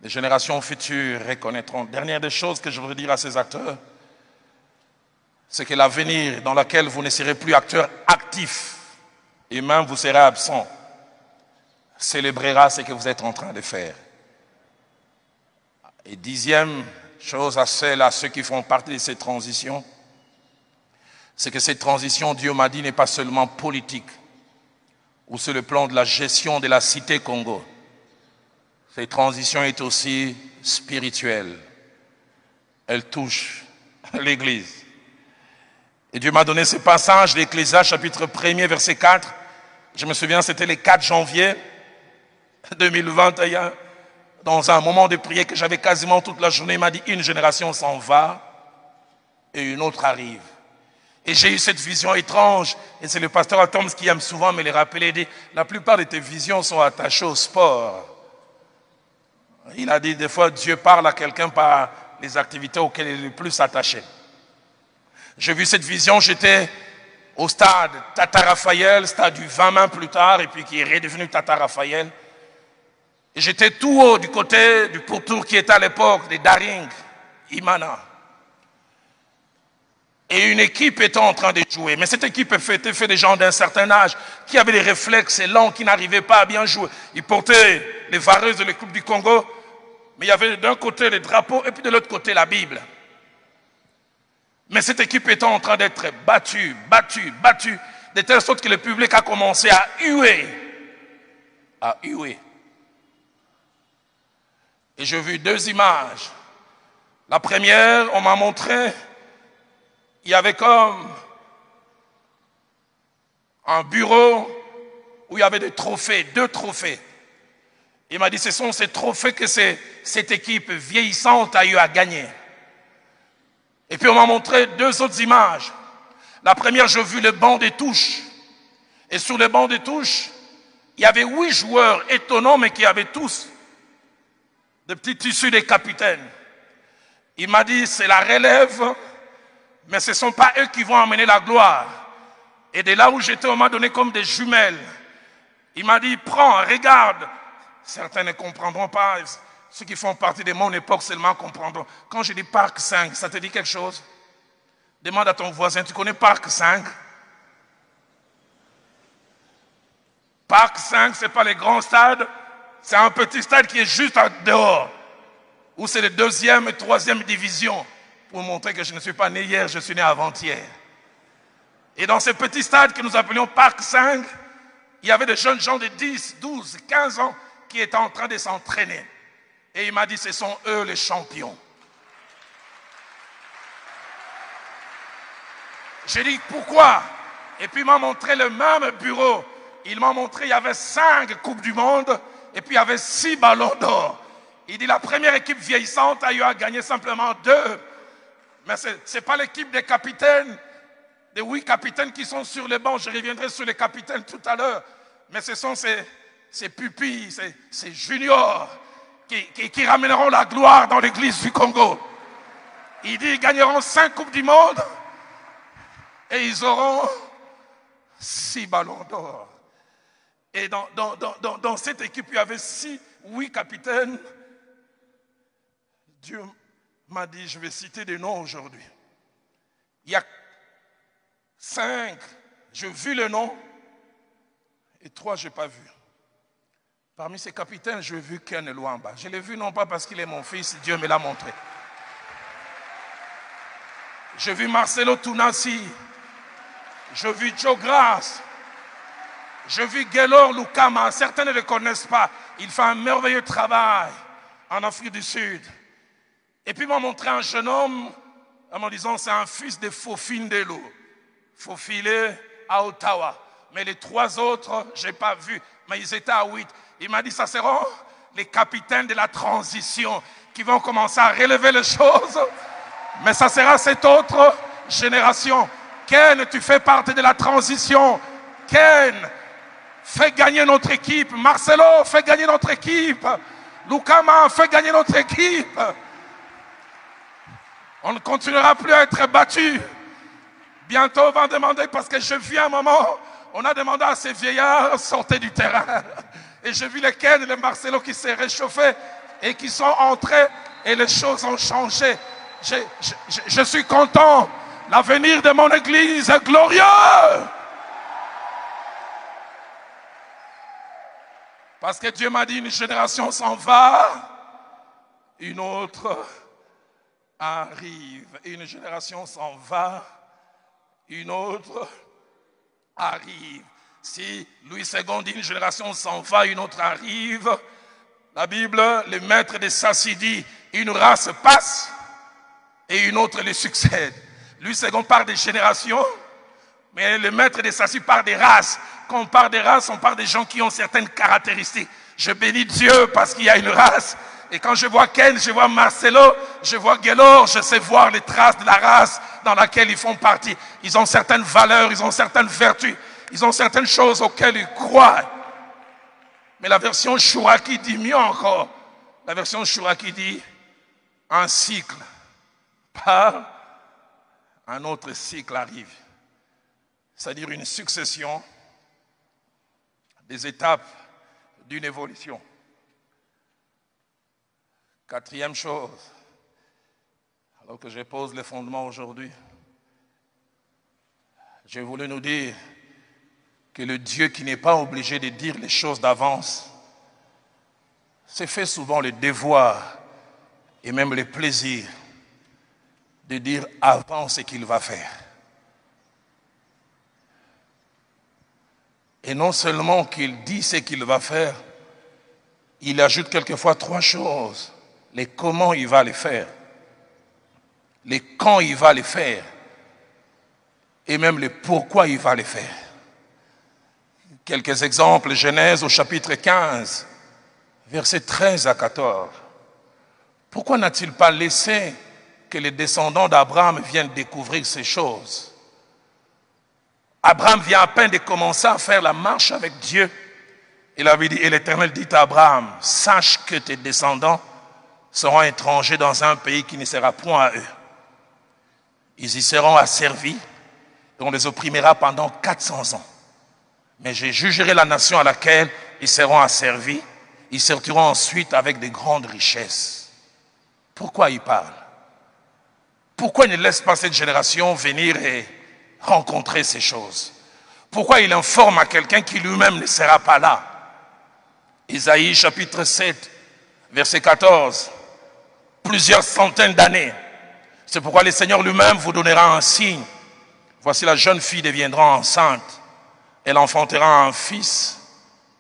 Les générations futures reconnaîtront. Dernière des choses que je voudrais dire à ces acteurs, c'est que l'avenir dans lequel vous ne serez plus acteur actif et même vous serez absent, célébrera ce que vous êtes en train de faire. Et dixième chose à ceux qui font partie de cette transition, c'est que cette transition, Dieu m'a dit, n'est pas seulement politique ou sur le plan de la gestion de la cité Congo. Cette transition est aussi spirituelle. Elle touche l'Église. Et Dieu m'a donné ce passage d'Ecclésiaste, chapitre 1er, verset 4. Je me souviens, c'était le 4 janvier 2021. Dans un moment de prière que j'avais quasiment toute la journée, il m'a dit, une génération s'en va et une autre arrive. Et j'ai eu cette vision étrange, et c'est le pasteur Toms qui aime souvent me les rappeler, il dit, la plupart de tes visions sont attachées au sport. Il a dit, des fois, Dieu parle à quelqu'un par les activités auxquelles il est le plus attaché. J'ai vu cette vision, j'étais au stade Tata Raphaël, stade du 20 mains plus tard, et puis qui est redevenu Tata Raphaël. Et j'étais tout haut du côté du pourtour qui était à l'époque des Daring, Imana. Et une équipe était en train de jouer. Mais cette équipe était faite de gens d'un certain âge, qui avaient des réflexes lents, qui n'arrivaient pas à bien jouer. Ils portaient les vareuses de l'équipe du Congo, mais il y avait d'un côté les drapeaux et puis de l'autre côté la Bible. Mais cette équipe était en train d'être battue, de telle sorte que le public a commencé à huer. À huer. Et j'ai vu deux images. La première, on m'a montré, il y avait comme un bureau où il y avait des trophées, 2 trophées. Il m'a dit, ce sont ces trophées que cette équipe vieillissante a eu à gagner. Et puis on m'a montré 2 autres images. La première, j'ai vu le banc des touches. Et sur le banc des touches, il y avait 8 joueurs étonnants, mais qui avaient tous de petits tissus des capitaines. Il m'a dit, c'est la relève, mais ce ne sont pas eux qui vont amener la gloire. Et de là où j'étais, on m'a donné comme des jumelles. Il m'a dit, prends, regarde. Certains ne comprendront pas. Ceux qui font partie de mon époque seulement comprendront. Quand je dis Parc 5, ça te dit quelque chose? Demande à ton voisin, tu connais Parc 5? Parc 5, ce n'est pas les grands stades. C'est un petit stade qui est juste dehors. Où c'est les 2e et 3e divisions. Pour montrer que je ne suis pas né hier, je suis né avant-hier. Et dans ce petit stade que nous appelions Parc 5, il y avait des jeunes gens de 10, 12, 15 ans qui étaient en train de s'entraîner. Et il m'a dit, ce sont eux les champions. J'ai dit, pourquoi? Et puis il m'a montré le même bureau. Il m'a montré, il y avait 5 Coupes du Monde, et puis il y avait 6 ballons d'or. Il dit la première équipe vieillissante a eu à gagner simplement 2. Mais ce n'est pas l'équipe des capitaines, des 8 capitaines qui sont sur les bancs. Je reviendrai sur les capitaines tout à l'heure. Mais ce sont ces pupilles, ces juniors qui ramèneront la gloire dans l'église du Congo. Il dit qu'ils gagneront 5 Coupes du Monde et ils auront 6 ballons d'or. Et dans cette équipe, il y avait 8 capitaines. Dieu m'a dit, je vais citer des noms aujourd'hui. Il y a 5, j'ai vu le nom, et 3, je n'ai pas vu. Parmi ces capitaines, j'ai vu Ken Luamba. Je l'ai vu non pas parce qu'il est mon fils, Dieu me l'a montré. J'ai vu Marcelo Tunasi. J'ai vu Joe Grass. J'ai vu Gelor Lukama. Certains ne le connaissent pas. Il fait un merveilleux travail en Afrique du Sud. Et puis il m'a montré un jeune homme en me disant c'est un fils de Fofindelo. Fofile à Ottawa. Mais les 3 autres, je n'ai pas vu. Mais ils étaient à 8. Il m'a dit ça seront les capitaines de la transition qui vont commencer à relever les choses. Mais ça sera cette autre génération. Ken, tu fais partie de la transition. Ken, fais gagner notre équipe. Marcelo, fais gagner notre équipe. Lukama, fais gagner notre équipe. On ne continuera plus à être battus. Bientôt, on va demander, parce que je vis un moment, on a demandé à ces vieillards, sortez du terrain. Et j'ai vu les Ken et les Marcelo qui s'est réchauffé et qui sont entrés et les choses ont changé. Je suis content. L'avenir de mon église est glorieux. Parce que Dieu m'a dit, une génération s'en va, une autre arrive. Une génération s'en va, une autre arrive. Si Louis II dit une génération s'en va, une autre arrive, la Bible, le maître de Sassi dit, une race passe et une autre les succède. Louis II parle des générations, mais le maître de Sassi parle des races. Quand on parle des races, on parle des gens qui ont certaines caractéristiques. Je bénis Dieu parce qu'il y a une race. Et quand je vois Ken, je vois Marcelo, je vois Gelor, je sais voir les traces de la race dans laquelle ils font partie. Ils ont certaines valeurs, ils ont certaines vertus, ils ont certaines choses auxquelles ils croient. Mais la version Chouraki dit mieux encore. La version Chouraki dit un cycle part, un autre cycle arrive. C'est-à-dire une succession des étapes d'une évolution. 4e chose, alors que je pose les fondements aujourd'hui, j'ai voulu nous dire que le Dieu qui n'est pas obligé de dire les choses d'avance se fait souvent le devoir et même le plaisir de dire avant ce qu'il va faire. Et non seulement qu'il dit ce qu'il va faire, il ajoute quelquefois 3 choses. Les comment il va les faire, les quand il va les faire, et même les pourquoi il va les faire. Quelques exemples, Genèse au chapitre 15, versets 13 à 14. Pourquoi n'a-t-il pas laissé que les descendants d'Abraham viennent découvrir ces choses? Abraham vient à peine de commencer à faire la marche avec Dieu. Et l'Éternel dit à Abraham, sache que tes descendants seront étrangers dans un pays qui ne sera point à eux. Ils y seront asservis et on les opprimera pendant 400 ans. Mais je jugerai la nation à laquelle ils seront asservis. Ils sortiront ensuite avec de grandes richesses. Pourquoi il parle? Pourquoi il ne laisse pas cette génération venir et rencontrer ces choses? Pourquoi il informe à quelqu'un qui lui-même ne sera pas là? Isaïe chapitre 7, verset 14. Plusieurs centaines d'années. C'est pourquoi le Seigneur lui-même vous donnera un signe. Voici la jeune fille deviendra enceinte. Elle enfantera un fils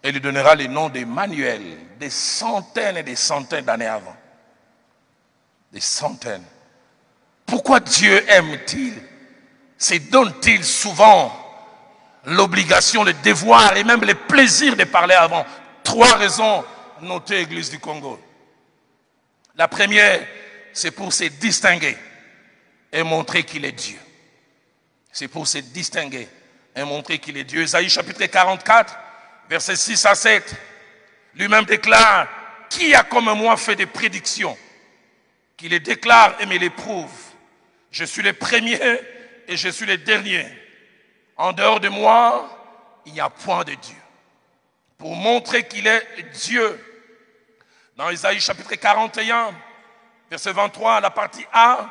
et lui donnera le nom d'Emmanuel. Des centaines et des centaines d'années avant. Des centaines. Pourquoi Dieu aime-t-il? Se donne-t-il souvent l'obligation, le devoir et même le plaisir de parler avant? 3 raisons notées, Église du Congo. La première, c'est pour se distinguer et montrer qu'il est Dieu. C'est pour se distinguer et montrer qu'il est Dieu. Isaïe chapitre 44, versets 6 à 7. Lui-même déclare, qui a comme moi fait des prédictions, qui les déclare et me les prouve. Je suis le premier et je suis le dernier. En dehors de moi, il n'y a point de Dieu. Pour montrer qu'il est Dieu. Dans Isaïe chapitre 41, verset 23, la partie A,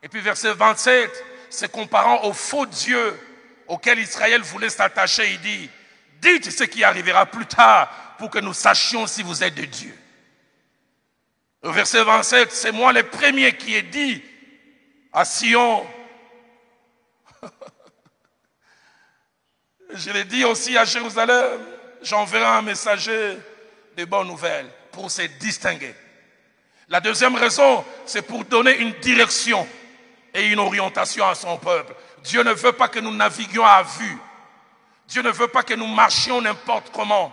et puis verset 27, c'est comparant au faux Dieu auquel Israël voulait s'attacher. Il dit, dites ce qui arrivera plus tard pour que nous sachions si vous êtes de Dieu. Au verset 27, c'est moi le premier qui ai dit à Sion, je l'ai dit aussi à Jérusalem, j'enverrai un messager de bonnes nouvelles pour se distinguer. La deuxième raison, c'est pour donner une direction et une orientation à son peuple. Dieu ne veut pas que nous naviguions à vue. Dieu ne veut pas que nous marchions n'importe comment.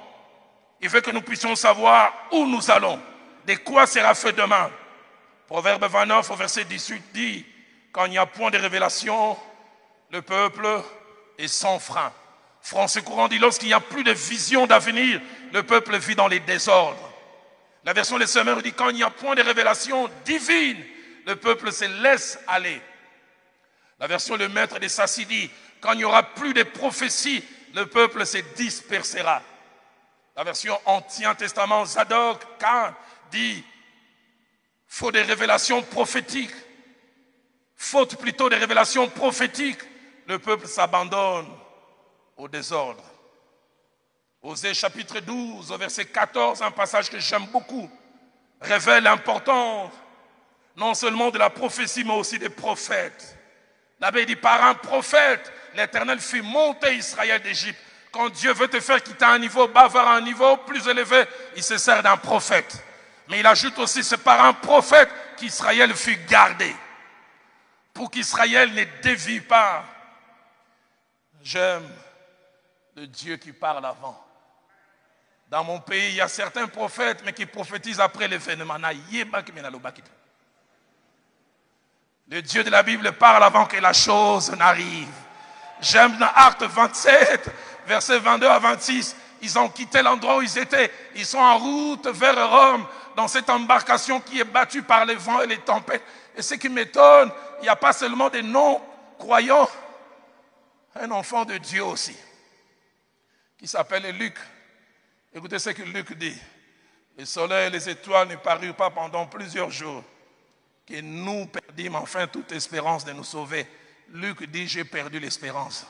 Il veut que nous puissions savoir où nous allons, de quoi sera fait demain. Proverbe 29 au verset 18 dit, quand il n'y a point de révélation, le peuple est sans frein. Français courant dit, lorsqu'il n'y a plus de vision d'avenir, le peuple vit dans les désordres. La version Les Semeurs dit, quand il n'y a point de révélation divine, le peuple se laisse aller. La version Le Maître des Sassi dit, quand il n'y aura plus de prophéties, le peuple se dispersera. La version Ancien Testament Zadok Khan dit, faut des révélations prophétiques. Faute plutôt des révélations prophétiques, le peuple s'abandonne au désordre. Osée chapitre 12, au verset 14, un passage que j'aime beaucoup, révèle l'importance non seulement de la prophétie, mais aussi des prophètes. La Bible dit, par un prophète, l'Éternel fit monter Israël d'Égypte. Quand Dieu veut te faire quitter un niveau bas vers un niveau plus élevé, il se sert d'un prophète. Mais il ajoute aussi, c'est par un prophète qu'Israël fut gardé. Pour qu'Israël ne dévie pas. J'aime le Dieu qui parle avant. Dans mon pays, il y a certains prophètes, mais qui prophétisent après l'événement. Le Dieu de la Bible parle avant que la chose n'arrive. J'aime dans Actes 27, versets 22 à 26. Ils ont quitté l'endroit où ils étaient. Ils sont en route vers Rome, dans cette embarcation qui est battue par les vents et les tempêtes. Et ce qui m'étonne, il n'y a pas seulement des non-croyants, un enfant de Dieu aussi, qui s'appelle Luc. Écoutez ce que Luc dit. Le soleil et les étoiles ne parurent pas pendant plusieurs jours, que nous perdîmes enfin toute espérance de nous sauver. Luc dit, j'ai perdu l'espérance.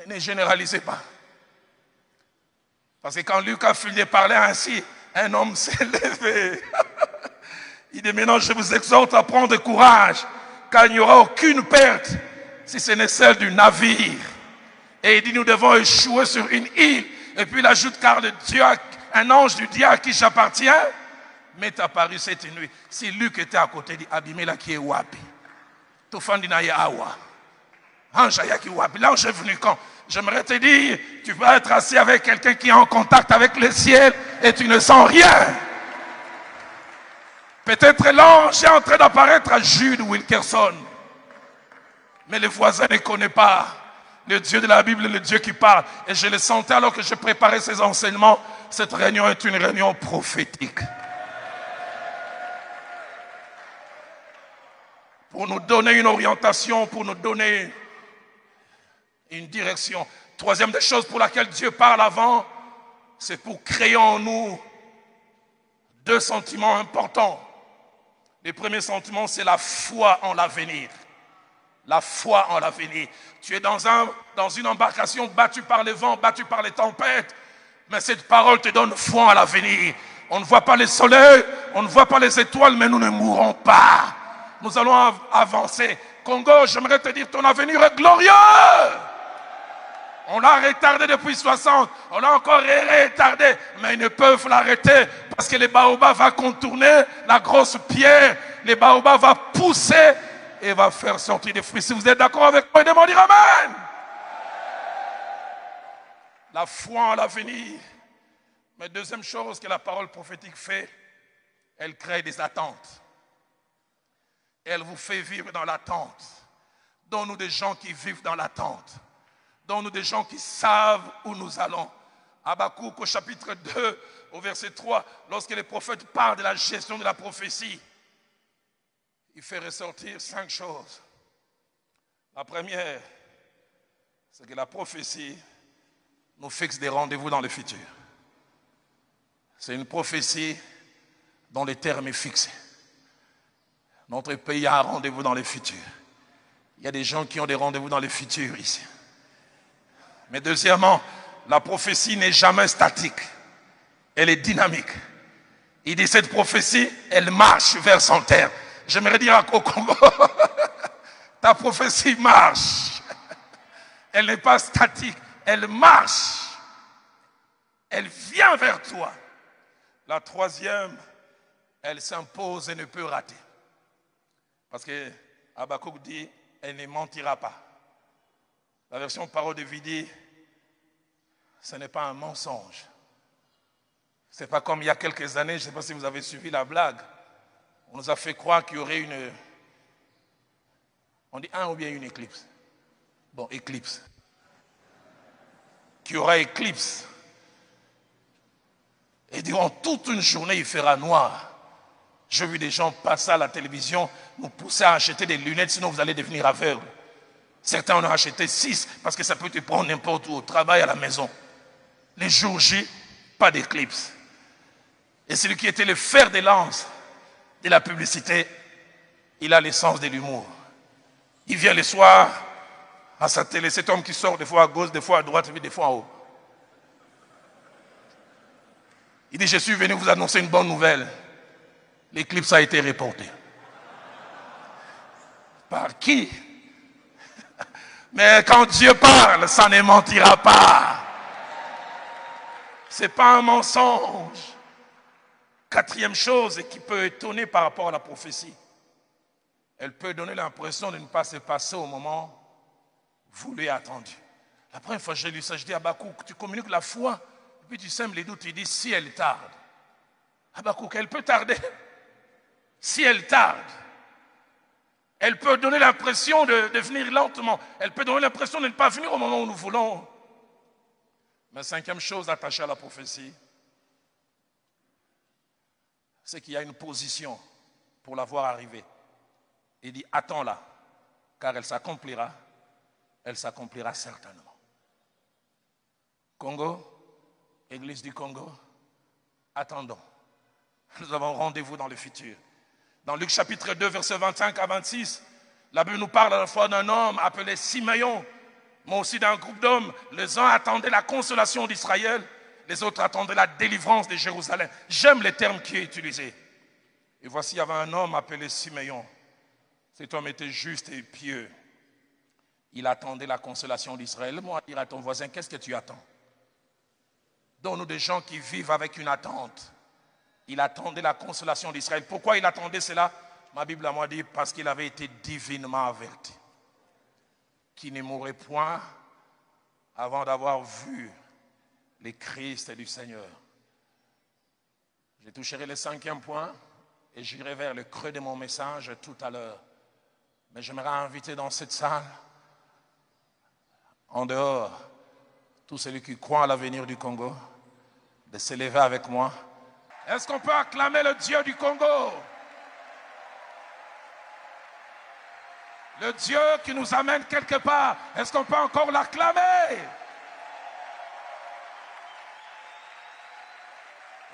Ne généralisez pas. Parce que quand Luc a fini de parler ainsi, un homme s'est levé. Il dit, maintenant je vous exhorte à prendre courage, car il n'y aura aucune perte, si ce n'est celle du navire. Et il dit, nous devons échouer sur une île. Et puis il ajoute, car le Dieu, un ange du Dieu à qui j'appartiens, m'est apparu cette nuit. Si Luc était à côté, il dit, Abimela qui est wapi. Tofandina ye awa. Ange ayaki wapi. L'ange est venu quand? J'aimerais te dire, tu vas être assis avec quelqu'un qui est en contact avec le ciel et tu ne sens rien. Peut-être l'ange est en train d'apparaître à Jude Wilkerson. Mais le voisin ne connaît pas le Dieu de la Bible, le Dieu qui parle. Et je le sentais alors que je préparais ces enseignements. Cette réunion est une réunion prophétique. Pour nous donner une orientation, pour nous donner une direction. Troisième des choses pour laquelle Dieu parle avant, c'est pour créer en nous deux sentiments importants. Le premier sentiment, c'est la foi en l'avenir. La foi en l'avenir. Tu es dans une embarcation battue par les vents, battue par les tempêtes, mais cette parole te donne foi en l'avenir. On ne voit pas le soleil, on ne voit pas les étoiles, mais nous ne mourrons pas. Nous allons avancer. Congo, j'aimerais te dire, ton avenir est glorieux. On l'a retardé depuis 60, on l'a encore retardé, mais ils ne peuvent l'arrêter parce que le baobab va contourner la grosse pierre, le baobab va pousser et va faire sortir des fruits. Si vous êtes d'accord avec moi, demandez amen. La foi en l'avenir. Mais deuxième chose que la parole prophétique fait, Elle crée des attentes. Elle vous fait vivre dans l'attente. Donne-nous des gens qui vivent dans l'attente. Donne-nous des gens qui savent où nous allons. Habakkuk au chapitre 2, au verset 3, lorsque les prophètes parlent de la gestion de la prophétie, il fait ressortir 5 choses. La première, c'est que la prophétie nous fixe des rendez-vous dans le futur. C'est une prophétie dont le terme est fixé. Notre pays a un rendez-vous dans le futur. Il y a des gens qui ont des rendez-vous dans le futur ici. Mais deuxièmement, la prophétie n'est jamais statique. Elle est dynamique. Il dit cette prophétie, elle marche vers son terme. J'aimerais dire au Congo, ta prophétie marche. Elle n'est pas statique, elle marche. Elle vient vers toi. La troisième, elle s'impose et ne peut rater. Parce que Habakkuk dit, elle ne mentira pas. La version parole de vie dit, ce n'est pas un mensonge. Ce n'est pas comme il y a quelques années, je ne sais pas si vous avez suivi la blague. On nous a fait croire qu'il y aurait une... On dit un ou bien une éclipse? Bon, éclipse. Qu'il y aura éclipse. Et durant toute une journée, il fera noir. J'ai vu des gens passer à la télévision, nous pousser à acheter des lunettes, sinon vous allez devenir aveugles. Certains en ont acheté 6 parce que ça peut te prendre n'importe où, au travail, à la maison. Les jours J, pas d'éclipse. Et celui qui était le fer de lance de la publicité, il a l'essence de l'humour. Il vient le soir à sa télé, cet homme qui sort des fois à gauche, des fois à droite, des fois en haut. Il dit, je suis venu vous annoncer une bonne nouvelle. L'éclipse a été reportée. Par qui? Mais quand Dieu parle, ça ne mentira pas. Ce n'est pas un mensonge. Quatrième chose qui peut étonner par rapport à la prophétie. Elle peut donner l'impression de ne pas se passer au moment voulu et attendu. La première fois que j'ai lu ça, je dis à Habakkuk, tu communiques la foi, et puis tu sèmes les doutes, il dit si elle tarde. Habakkuk, elle peut tarder. Si elle tarde, elle peut donner l'impression de venir lentement. Elle peut donner l'impression de ne pas venir au moment où nous voulons. Mais cinquième chose attachée à la prophétie, c'est qu'il y a une position pour la voir arriver. Il dit, attends-la, car elle s'accomplira certainement. Congo, Église du Congo, attendons. Nous avons rendez-vous dans le futur. Dans Luc chapitre 2, versets 25 à 26, la Bible nous parle à la fois d'un homme appelé Simeon, mais aussi d'un groupe d'hommes. Les uns attendaient la consolation d'Israël, les autres attendaient la délivrance de Jérusalem. J'aime les termes qui est utilisé. Et voici, il y avait un homme appelé Simeon. Cet homme était juste et pieux. Il attendait la consolation d'Israël. Moi, dire à ton voisin, qu'est-ce que tu attends? Donne-nous des gens qui vivent avec une attente. Il attendait la consolation d'Israël. Pourquoi il attendait cela? Ma Bible à moi dit, parce qu'il avait été divinement averti. Qui ne mourrait point avant d'avoir vu les Christ du Seigneur. Je toucherai le 5e point et j'irai vers le creux de mon message tout à l'heure. Mais j'aimerais inviter dans cette salle, en dehors, tous ceux qui croient à l'avenir du Congo, de s'élever avec moi. Est-ce qu'on peut acclamer le Dieu du Congo? Le Dieu qui nous amène quelque part. Est-ce qu'on peut encore l'acclamer?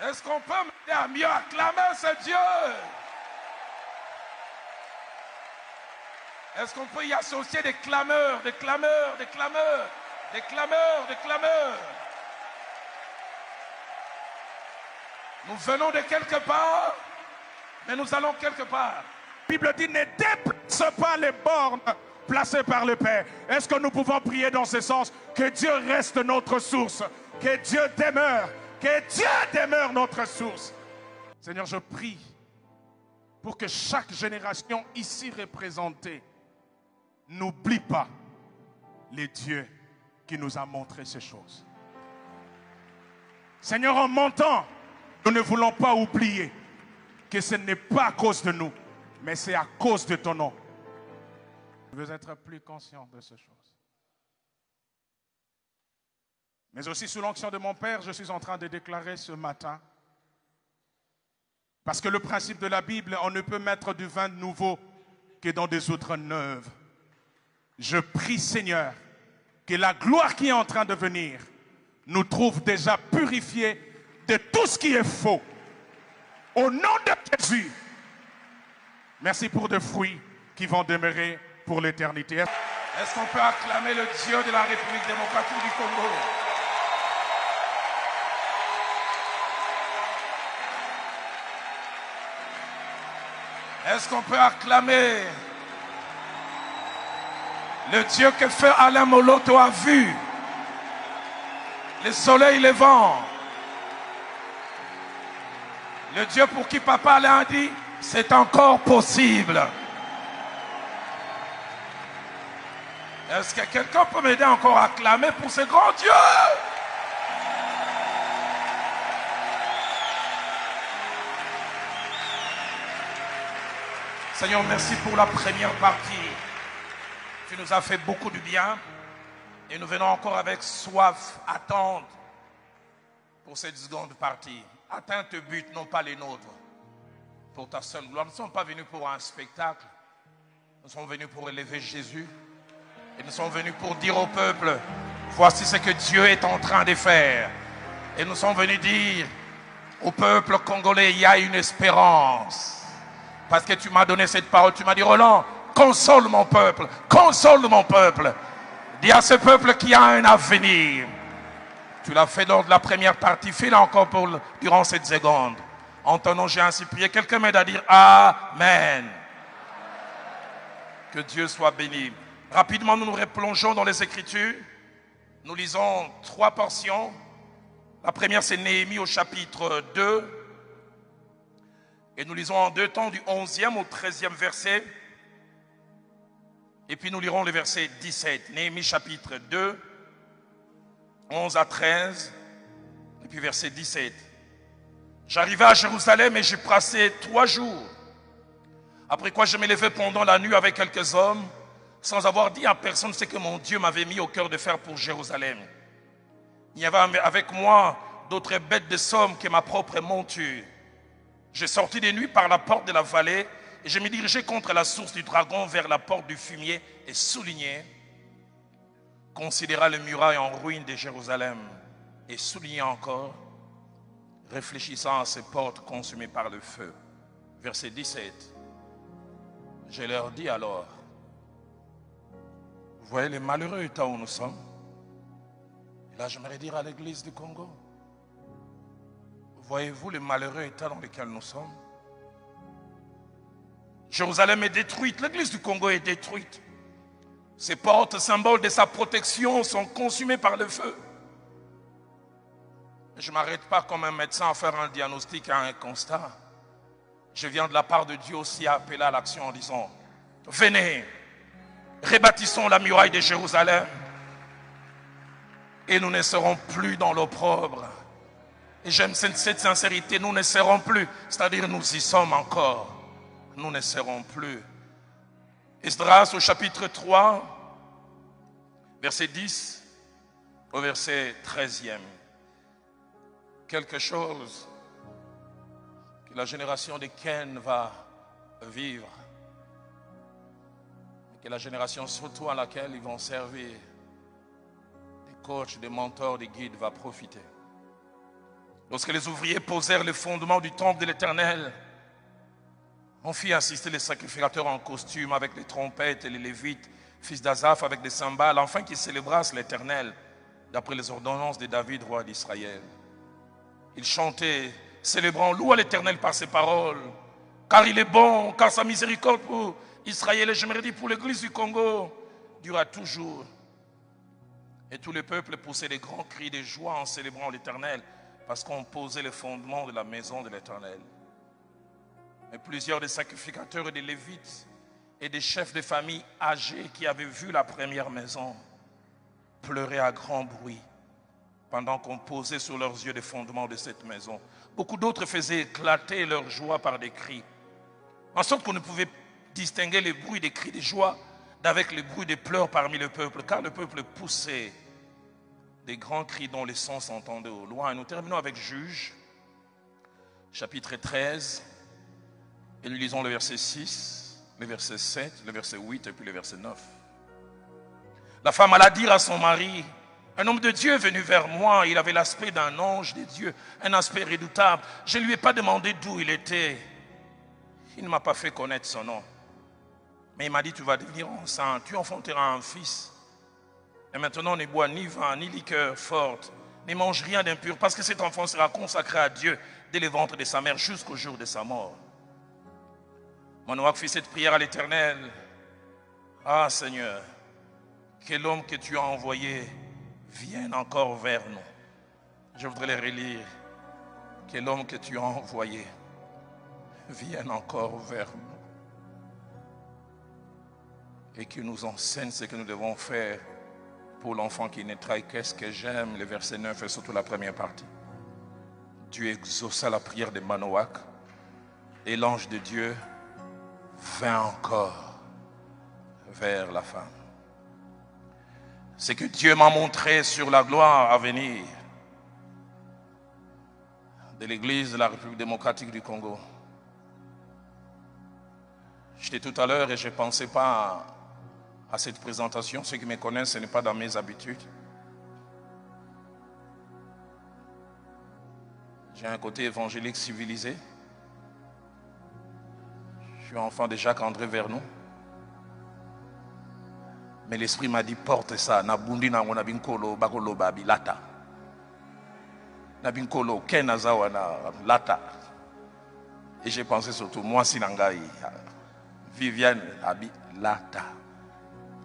Est-ce qu'on peut m'aider à mieux acclamer ce Dieu? Est-ce qu'on peut y associer des clameurs, des clameurs, des clameurs, des clameurs, des clameurs? Nous venons de quelque part, mais nous allons quelque part. La Bible dit, ne déplace pas les bornes placées par le Père. Est-ce que nous pouvons prier dans ce sens? Que Dieu reste notre source, que Dieu demeure notre source. Seigneur, je prie pour que chaque génération ici représentée n'oublie pas les dieux qui nous a montré ces choses. Seigneur, en montant, nous ne voulons pas oublier que ce n'est pas à cause de nous, mais c'est à cause de ton nom. Je veux être plus conscient de ces choses. Mais aussi sous l'onction de mon Père, je suis en train de déclarer ce matin, parce que le principe de la Bible, on ne peut mettre du vin nouveau que dans des outres neuves. Je prie, Seigneur, que la gloire qui est en train de venir nous trouve déjà purifiés de tout ce qui est faux. Au nom de Jésus, merci pour des fruits qui vont demeurer pour l'éternité. Est-ce qu'on peut acclamer le Dieu de la République démocratique du Congo? Est-ce qu'on peut acclamer le Dieu que feu Alain Moloto a vu? Le soleil levant. Le Dieu pour qui Papa Alain a dit, c'est encore possible. Est-ce que quelqu'un peut m'aider encore à acclamer pour ce grand Dieu? Seigneur, merci pour la première partie. Tu nous as fait beaucoup de bien et nous venons encore avec soif, attendre pour cette seconde partie. Atteins tes buts, non pas les nôtres, pour ta seule gloire. Nous ne sommes pas venus pour un spectacle, nous sommes venus pour élever Jésus et nous sommes venus pour dire au peuple, voici ce que Dieu est en train de faire. Et nous sommes venus dire au peuple congolais, il y a une espérance. Parce que tu m'as donné cette parole, tu m'as dit, Roland, console mon peuple, console mon peuple. Dis à ce peuple qu'il y a un avenir. Tu l'as fait lors de la première partie, fais-le encore durant cette seconde. En ton nom, j'ai ainsi prié. Quelqu'un m'aide à dire Amen. Que Dieu soit béni. Rapidement, nous nous replongeons dans les Écritures. Nous lisons 3 portions. La première, c'est Néhémie au chapitre 2. Et nous lisons en 2 temps du 11e au 13e verset. Et puis nous lirons le verset 17. Néhémie chapitre 2, 11 à 13. Et puis verset 17. J'arrivai à Jérusalem et j'y passai 3 jours. Après quoi je me levai pendant la nuit avec quelques hommes, sans avoir dit à personne ce que mon Dieu m'avait mis au cœur de faire pour Jérusalem. Il y avait avec moi d'autres bêtes de somme que ma propre monture. J'ai sorti de nuit par la porte de la vallée et je me dirigeais contre la source du dragon vers la porte du fumier et souligné, considéra les murailles en ruine de Jérusalem et souligné encore, réfléchissant à ces portes consumées par le feu. Verset 17. Je leur dis alors, vous voyez les malheureux états où nous sommes? Et là j'aimerais dire à l'église du Congo, voyez-vous les malheureux états dans lesquels nous sommes? Jérusalem est détruite, l'église du Congo est détruite. Ces portes, symboles de sa protection, sont consumées par le feu. Je ne m'arrête pas comme un médecin à faire un diagnostic et un constat. Je viens de la part de Dieu aussi à appeler à l'action en disant, venez, rebâtissons la muraille de Jérusalem et nous ne serons plus dans l'opprobre. Et j'aime cette sincérité, nous ne serons plus, c'est-à-dire nous y sommes encore, nous ne serons plus. Esdras au chapitre 3, verset 10 au verset 13e. Quelque chose que la génération de Ken va vivre, que la génération surtout à laquelle ils vont servir, des coachs, des mentors, des guides, va profiter. Lorsque les ouvriers posèrent le fondement du temple de l'Éternel, on fit assister les sacrificateurs en costume avec les trompettes et les lévites, fils d'Azaph avec des cymbales, afin qu'ils célébrassent l'Éternel d'après les ordonnances de David, roi d'Israël. Ils chantaient, célébrant, loue à l'Éternel par ses paroles, car il est bon, car sa miséricorde pour Israël, et j'aimerais dire pour l'église du Congo, durera toujours. Et tout le peuple poussait des grands cris de joie en célébrant l'Éternel, parce qu'on posait le fondement de la maison de l'Éternel. Mais plusieurs des sacrificateurs et des lévites et des chefs de famille âgés qui avaient vu la première maison pleuraient à grand bruit pendant qu'on posait sur leurs yeux les fondements de cette maison. Beaucoup d'autres faisaient éclater leur joie par des cris, en sorte qu'on ne pouvait distinguer les bruits des cris de joie d'avec les bruits des pleurs parmi le peuple, car le peuple poussait des grands cris dont les sons s'entendaient au loin. Et nous terminons avec Juges, chapitre 13, et nous lisons le verset 6, le verset 7, le verset 8 et puis le verset 9. La femme alla dire à son mari: un homme de Dieu est venu vers moi, il avait l'aspect d'un ange de Dieu, un aspect redoutable. Je ne lui ai pas demandé d'où il était. Il ne m'a pas fait connaître son nom. Mais il m'a dit: tu vas devenir enceinte, tu enfanteras un fils. Et maintenant, ne bois ni vin, ni liqueur forte, ne mange rien d'impur, parce que cet enfant sera consacré à Dieu dès le ventre de sa mère jusqu'au jour de sa mort. Manoach fit cette prière à l'Éternel: ah Seigneur, que l'homme que tu as envoyé vienne encore vers nous. Je voudrais les relire. Que l'homme que tu as envoyé vienne encore vers nous et qu'il nous enseigne ce que nous devons faire pour l'enfant qui naîtra. Et qu'est-ce que j'aime, le verset 9 et surtout la première partie. Dieu exauça la prière de Manoach et l'ange de Dieu vint encore vers la femme. C'est que Dieu m'a montré sur la gloire à venir de l'Église de la République démocratique du Congo. J'étais tout à l'heure et je ne pensais pas à cette présentation. Ceux qui me connaissent, ce n'est pas dans mes habitudes. J'ai un côté évangélique civilisé. Je suis enfant de Jacques-André Vernou. Mais l'esprit m'a dit: porte ça. Nabundi na ngona binkolo bakolo babi lata. Na binkolo kenazawa na lata. Et j'ai pensé surtout moi sinangai Viviane abi lata.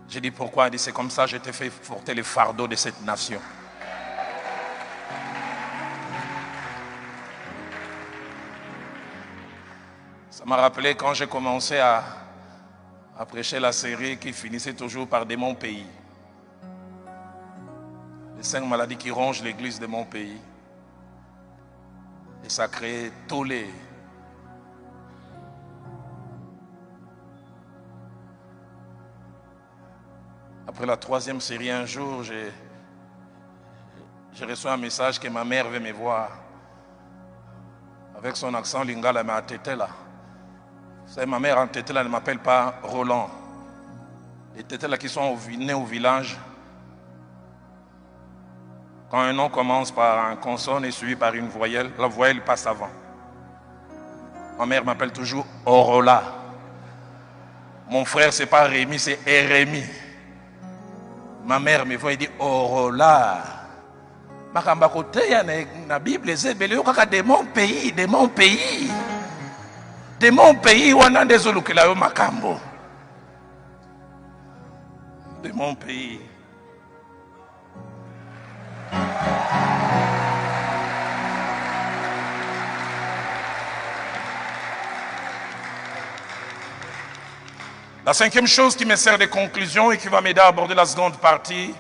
J'ai dit: pourquoi? Il dit: c'est comme ça je t'ai fait porter le fardeau de cette nation. Ça m'a rappelé quand j'ai commencé à prêcher la série qui finissait toujours par « de mon pays ». Les 5 maladies qui rongent l'église de mon pays. Et ça a créé tollé. Après la 3e série, un jour, j'ai reçu un message que ma mère veut me voir. Avec son accent lingala, mais à Tétela. Vous savez, ma mère en Tétela ne m'appelle pas Roland. Les Tétela qui sont nés au village, quand un nom commence par un consonne et suivi par une voyelle, la voyelle passe avant. Ma mère m'appelle toujours Orola. Mon frère, c'est pas Rémi, c'est Erémi. Ma mère me voit et dit Orola. Makamba kote ya na Bible zebele kaka de mon pays, de mon pays. De mon pays wana ndezolukela yo makambo. De mon pays. La 5e chose qui me sert de conclusion et qui va m'aider à aborder la seconde partie,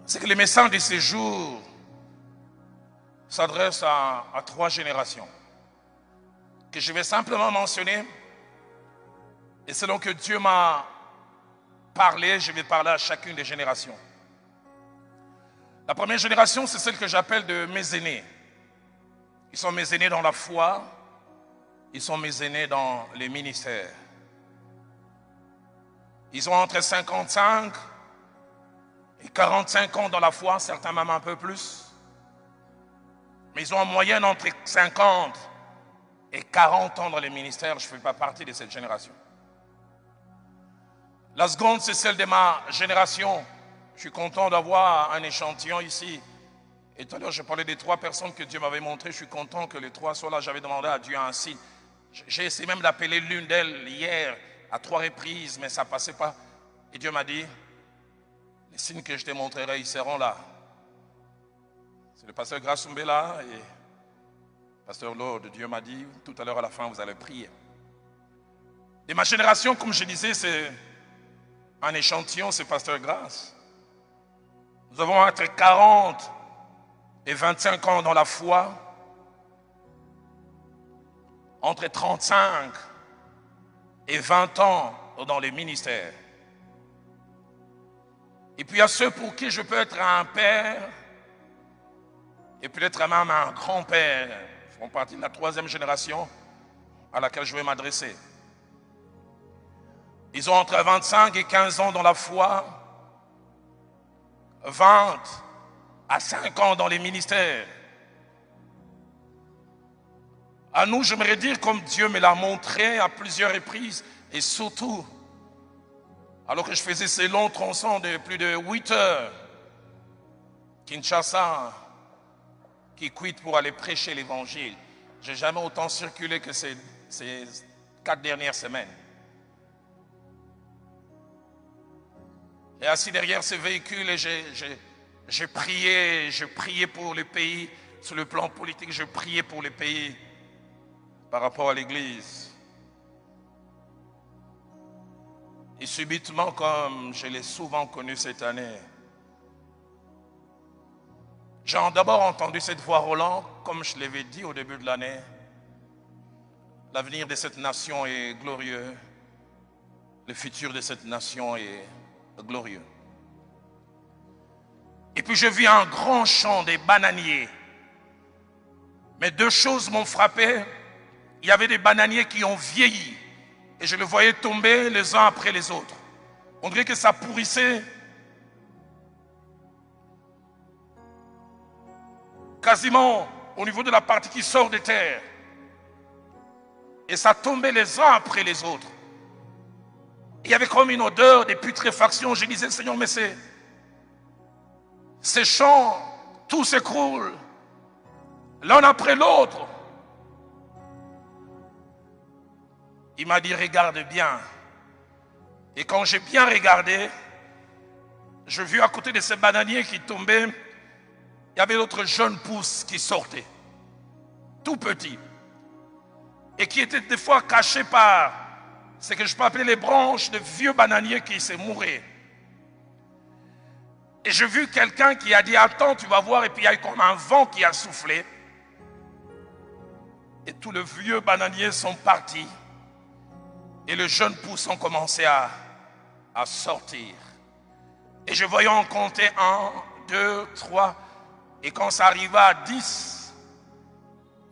c'est que le message de ces jours s'adresse à 3 générations que je vais simplement mentionner. Et selon que Dieu m'a parlé, je vais parler à chacune des générations. La première génération, c'est celle que j'appelle de mes aînés. Ils sont mes aînés dans la foi. Ils sont mes aînés dans les ministères. Ils ont entre 55 et 45 ans dans la foi, certains même un peu plus. Mais ils ont en moyenne entre 50 et 40 ans dans les ministères. Je ne fais pas partie de cette génération. La seconde, c'est celle de ma génération. Je suis content d'avoir un échantillon ici. Et tout à l'heure, je parlais des 3 personnes que Dieu m'avait montrées. Je suis content que les 3 soient là. J'avais demandé à Dieu un signe. J'ai essayé même d'appeler l'une d'elles hier à 3 reprises, mais ça ne passait pas. Et Dieu m'a dit, les signes que je te montrerai, ils seront là. C'est le pasteur Grasumbela et le pasteur Lord. Dieu m'a dit, tout à l'heure à la fin, vous allez prier. Et ma génération, comme je disais, c'est un échantillon, c'est pasteur Grâce. Nous avons entre 40 et 25 ans dans la foi, entre 35 et 20 ans dans les ministères. Et puis il y a ceux pour qui je peux être un père et peut-être même un grand-père. Ils font partie de la 3e génération à laquelle je vais m'adresser. Ils ont entre 25 et 15 ans dans la foi, 20 à 5 ans dans les ministères. À nous, j'aimerais dire, comme Dieu me l'a montré à plusieurs reprises, et surtout, alors que je faisais ces longs tronçons de plus de 8 heures, Kinshasa, qui quitte pour aller prêcher l'évangile. Je n'ai jamais autant circulé que ces 4 dernières semaines. Et assis derrière ce véhicule, et j'ai prié pour le pays, sur le plan politique, je priais pour le pays par rapport à l'Église. Et subitement, comme je l'ai souvent connu cette année, j'ai d'abord entendu cette voix Roland, comme je l'avais dit au début de l'année. L'avenir de cette nation est glorieux. Le futur de cette nation est glorieux. Et puis je vis un grand champ des bananiers. Mais 2 choses m'ont frappé. Il y avait des bananiers qui ont vieilli. Et je les voyais tomber les uns après les autres. On dirait que ça pourrissait. Quasiment au niveau de la partie qui sort de terre. Et ça tombait les uns après les autres. Il y avait comme une odeur de putréfaction. Je disais, Seigneur, mais ces champs, tout s'écroule. L'un après l'autre. Il m'a dit, regarde bien. Et quand j'ai bien regardé, j'ai vu à côté de ces bananiers qui tombaient, il y avait d'autres jeunes pousses qui sortaient, tout petits, et qui étaient des fois cachés par ce que je peux appeler les branches de vieux bananiers qui se mouraient. Et j'ai vu quelqu'un qui a dit, attends, tu vas voir, et puis il y a eu comme un vent qui a soufflé, et tous les vieux bananiers sont partis, et les jeunes pousses ont commencé à sortir. Et je voyais en compter 1, 2, 3, et quand ça arriva à 10,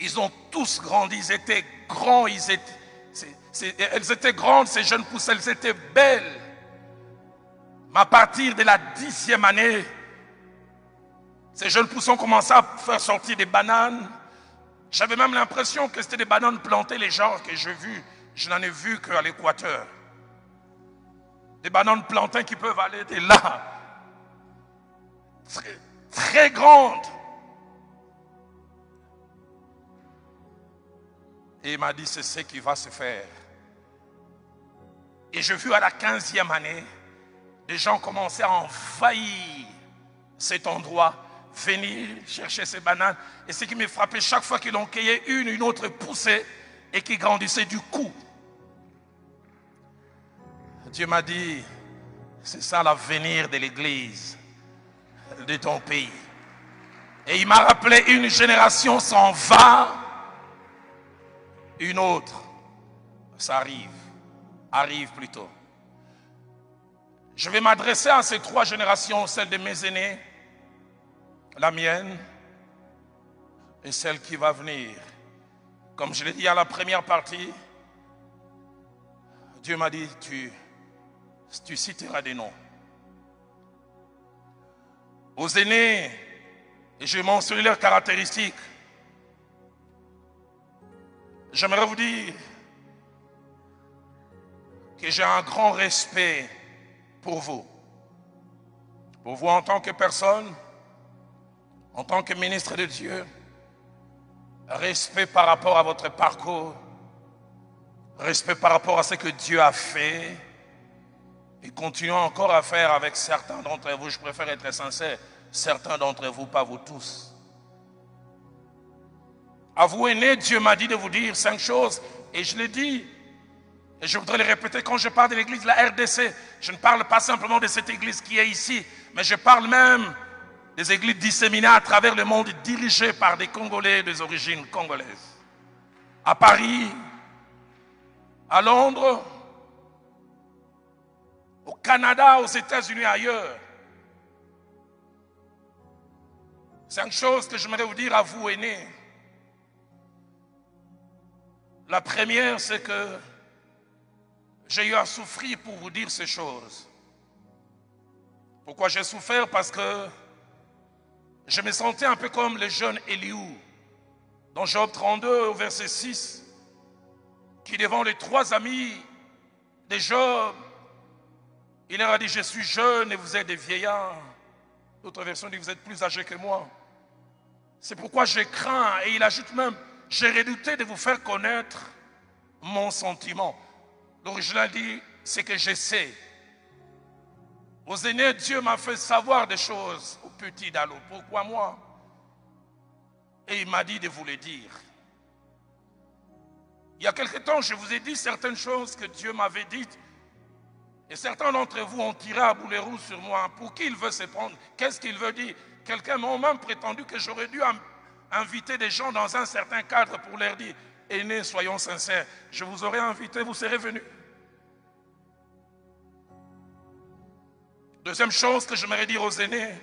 ils ont tous grandi, ils étaient grands, elles étaient grandes, ces jeunes pousses, elles étaient belles. Mais à partir de la 10e année, ces jeunes pousses ont commencé à faire sortir des bananes. J'avais même l'impression que c'était des bananes plantées, les genres que j'ai vus. Je n'en ai vu qu'à l'Équateur. Des bananes plantées qui peuvent aller de là. Très, très grandes. Et il m'a dit, c'est ce qui va se faire. Et j'ai vu à la 15e année, des gens commençaient à envahir cet endroit, venir chercher ces bananes. Et ce qui me frappait, chaque fois qu'ils en cueillaient une autre poussée et qui grandissait du coup. Dieu m'a dit, c'est ça l'avenir de l'Église, de ton pays. Et il m'a rappelé, une génération s'en va, une autre, ça arrive plutôt. Je vais m'adresser à ces 3 générations, celle de mes aînés, la mienne et celle qui va venir. Comme je l'ai dit à la première partie, Dieu m'a dit, tu citeras des noms. Aux aînés, et je vais mentionner leurs caractéristiques. J'aimerais vous dire que j'ai un grand respect pour vous en tant que personne, en tant que ministre de Dieu, respect par rapport à votre parcours, respect par rapport à ce que Dieu a fait et continue encore à faire avec certains d'entre vous. Je préfère être sincère, certains d'entre vous, pas vous tous. À vous aînés, Dieu m'a dit de vous dire 5 choses et je l'ai dit. Et je voudrais le répéter, quand je parle de l'église de la RDC, je ne parle pas simplement de cette église qui est ici, mais je parle même des églises disséminées à travers le monde, dirigées par des Congolais des origines congolaises. À Paris, à Londres, au Canada, aux États-Unis, ailleurs. 5 choses que j'aimerais vous dire à vous, aînés. La première, c'est que j'ai eu à souffrir pour vous dire ces choses. Pourquoi j'ai souffert? Parce que je me sentais un peu comme le jeune Éliou, dans Job 32, au verset 6, qui devant les 3 amis de Job, il leur a dit, je suis jeune et vous êtes des vieillards. D'autres versions disent, vous êtes plus âgés que moi. C'est pourquoi je crains, et il ajoute même, j'ai redouté de vous faire connaître mon sentiment. L'original dit, c'est que je sais. Aux aînés, Dieu m'a fait savoir des choses au petit Dalo. Pourquoi moi? Et il m'a dit de vous les dire. Il y a quelque temps, je vous ai dit certaines choses que Dieu m'avait dites. Et certains d'entre vous ont tiré à boulet rouge sur moi. Pour qui il veut se prendre? Qu'est-ce qu'il veut dire? Quelqu'un m'a même prétendu que j'aurais dû inviter des gens dans un certain cadre pour leur dire, aînés, soyons sincères, je vous aurais invité, vous serez venus. Deuxième chose que j'aimerais dire aux aînés,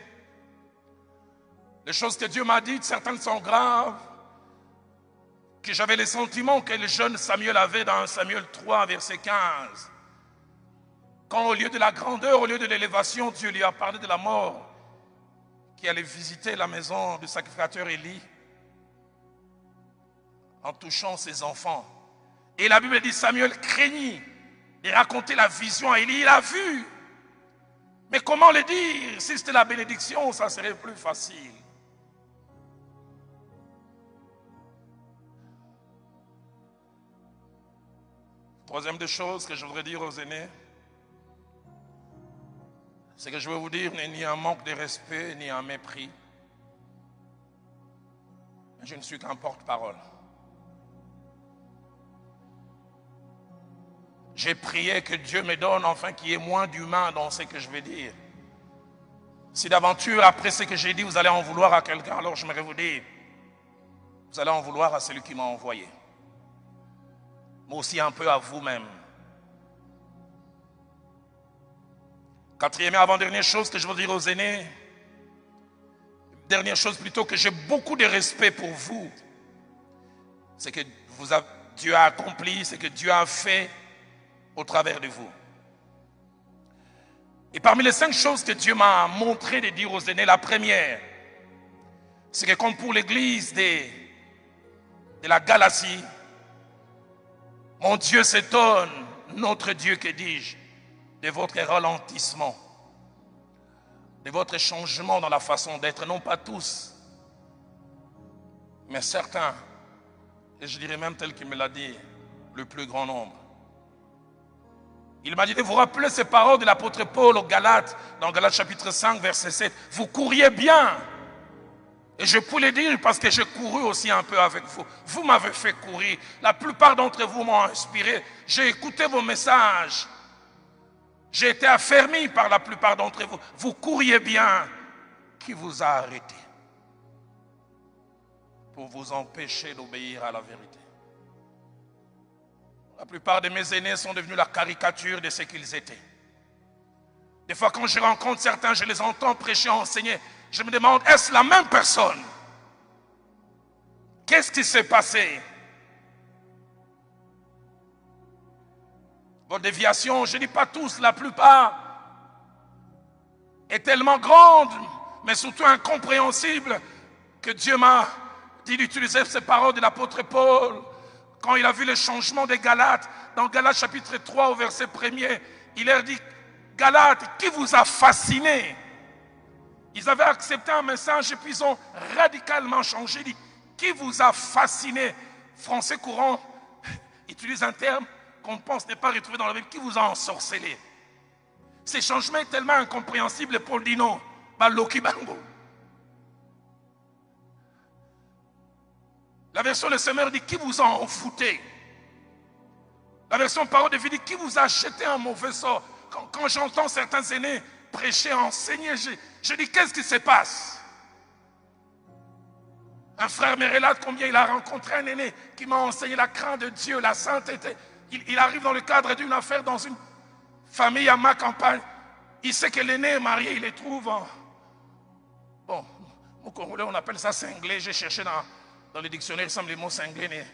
les choses que Dieu m'a dites, certaines sont graves, que j'avais les sentiments que le jeune Samuel avait dans Samuel 3, verset 15. Quand au lieu de la grandeur, au lieu de l'élévation, Dieu lui a parlé de la mort, qui allait visiter la maison du sacrificateur Élie, en touchant ses enfants. Et la Bible dit, Samuel craignit de raconter la vision à Élie, il a vu. Mais comment le dire? Si c'était la bénédiction, ça serait plus facile. Troisième des choses que je voudrais dire aux aînés, c'est que je veux vous dire, n'est ni un manque de respect, ni un mépris. Je ne suis qu'un porte-parole. J'ai prié que Dieu me donne enfin qu'il y ait moins d'humain dans ce que je vais dire. Si d'aventure, après ce que j'ai dit, vous allez en vouloir à quelqu'un, alors j'aimerais vous dire, vous allez en vouloir à celui qui m'a envoyé. Mais aussi un peu à vous-même. Quatrième et avant-dernière chose que je veux dire aux aînés, dernière chose plutôt, que j'ai beaucoup de respect pour vous, c'est que Dieu a accompli, c'est que Dieu a fait au travers de vous. Et parmi les 5 choses que Dieu m'a montré de dire aux aînés, la première, c'est que comme pour l'église de la Galatie, mon Dieu s'étonne, notre Dieu, que dis-je, de votre ralentissement, de votre changement dans la façon d'être, non pas tous, mais certains, et je dirais même tel qu'il me l'a dit, le plus grand nombre. Il m'a dit de vous rappeler ces paroles de l'apôtre Paul aux Galates, dans Galates chapitre 5, verset 7. Vous couriez bien. Et je peux le dire parce que j'ai couru aussi un peu avec vous. Vous m'avez fait courir. La plupart d'entre vous m'ont inspiré. J'ai écouté vos messages. J'ai été affermi par la plupart d'entre vous. Vous couriez bien. Qui vous a arrêté pour vous empêcher d'obéir à la vérité? La plupart de mes aînés sont devenus la caricature de ce qu'ils étaient. Des fois, quand je rencontre certains, je les entends prêcher, enseigner. Je me demande, est-ce la même personne? Qu'est-ce qui s'est passé? Votre déviation, je ne dis pas tous, la plupart, est tellement grande, mais surtout incompréhensible, que Dieu m'a dit d'utiliser ces paroles de l'apôtre Paul. Quand il a vu le changement des Galates, dans Galates chapitre 3 au verset 1er, il leur dit, Galates, qui vous a fasciné? Ils avaient accepté un message et puis ils ont radicalement changé. Il dit, qui vous a fasciné? Français courant utilise un terme qu'on pense n'est pas retrouvé dans la Bible. Qui vous a ensorcelé? Ce changement est tellement incompréhensible et Paul dit non. Baloki bango. La version Le Semeur dit, qui vous a envoûté? La version Parole de vie dit, qui vous a jeté un mauvais sort? Quand j'entends certains aînés prêcher, enseigner, je dis, qu'est-ce qui se passe? Un frère me relate combien il a rencontré un aîné qui m'a enseigné la crainte de Dieu, la sainteté. Il arrive dans le cadre d'une affaire dans une famille à ma campagne. Il sait que l'aîné est marié, il les trouve en... Bon, au Congolais on appelle ça cinglé. J'ai cherché dans le dictionnaire, il semble les mots cinglé. Mais...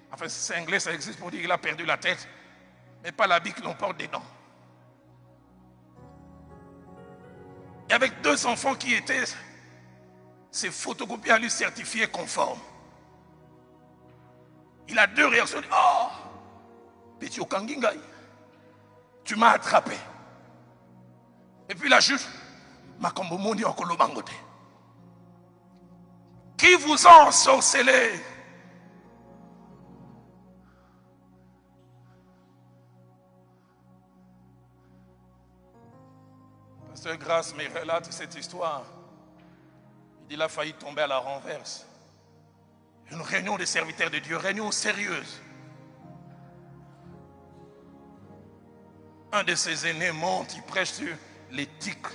Enfin, cinglé ça existe pour dire qu'il a perdu la tête. Mais pas l'habit que l'on porte dedans. Et avec 2 enfants qui étaient... ses photocopies à lui certifiées conformes. Il a 2 réactions. Oh, Petit Okangingai, tu m'as attrapé. Et puis il ajoute, Makambomondi en Kolobangote. Qui vous a ensorcelé? Pasteur Grasse me relate cette histoire. Il a failli tomber à la renverse. Une réunion des serviteurs de Dieu, réunion sérieuse. Un de ses aînés monte, il prêche sur l'éthique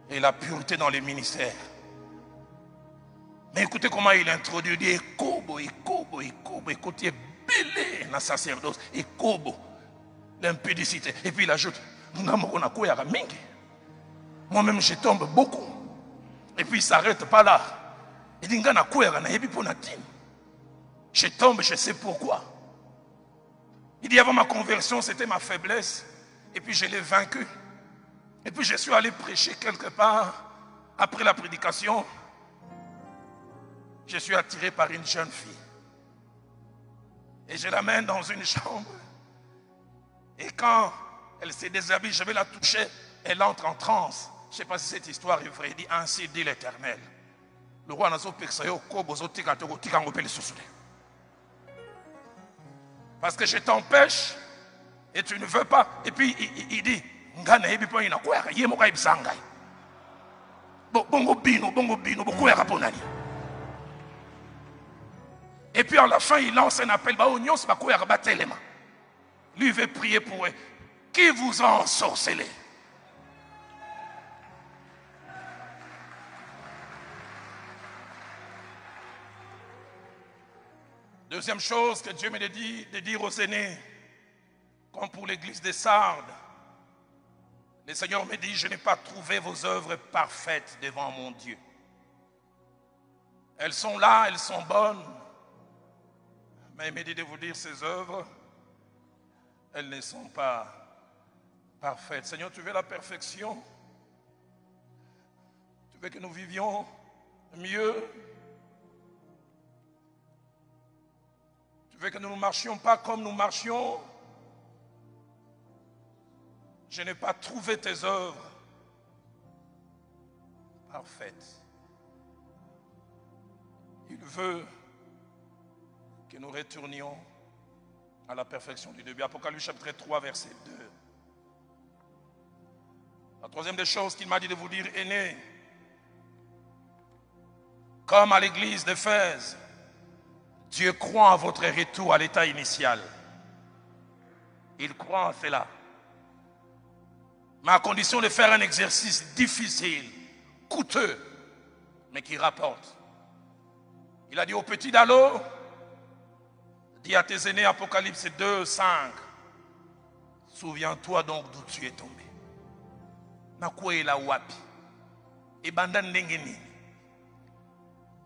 et la pureté dans les ministères. Mais écoutez comment il introduit, il dit Ekobo, écoutez, belé dans sacerdoce, Ekobo, l'impudicité. Et puis il ajoute, moi-même je tombe beaucoup. Et puis il ne s'arrête pas là. Il dit, je tombe, je sais pourquoi. Il dit, avant ma conversion, c'était ma faiblesse. Et puis je l'ai vaincu. Et puis je suis allé prêcher quelque part. Après la prédication, je suis attiré par une jeune fille. Et je l'amène dans une chambre. Et quand elle se déshabille, je vais la toucher. Elle entre en transe. Je ne sais pas si cette histoire est vraie. Il dit, ainsi dit l'Éternel. Le roi n'a pas parce que je t'empêche et tu ne veux pas. Et puis il dit, et puis à la fin il lance un appel. Lui veut prier pour eux. Qui vous a ensorcelé? Deuxième chose que Dieu me dit de dire aux aînés, comme pour l'église des Sardes, le Seigneur me dit, je n'ai pas trouvé vos œuvres parfaites devant mon Dieu. Elles sont là, elles sont bonnes, mais il me dit de vous dire, ces œuvres, elles ne sont pas parfaites. Seigneur, tu veux la perfection? Tu veux que nous vivions mieux? Tu veux que nous ne marchions pas comme nous marchions? Je n'ai pas trouvé tes œuvres parfaites. Il veut que nous retournions à la perfection du début. Apocalypse chapitre 3, verset 2. La troisième des choses qu'il m'a dit de vous dire, aînés, comme à l'église d'Éphèse, Dieu croit en votre retour à l'état initial. Il croit en cela. Mais à condition de faire un exercice difficile, coûteux, mais qui rapporte. Il a dit au petit Dalo, dis à tes aînés, Apocalypse 2, 5, souviens-toi donc d'où tu es tombé. Nakwela wapi. Et bandan nengeni.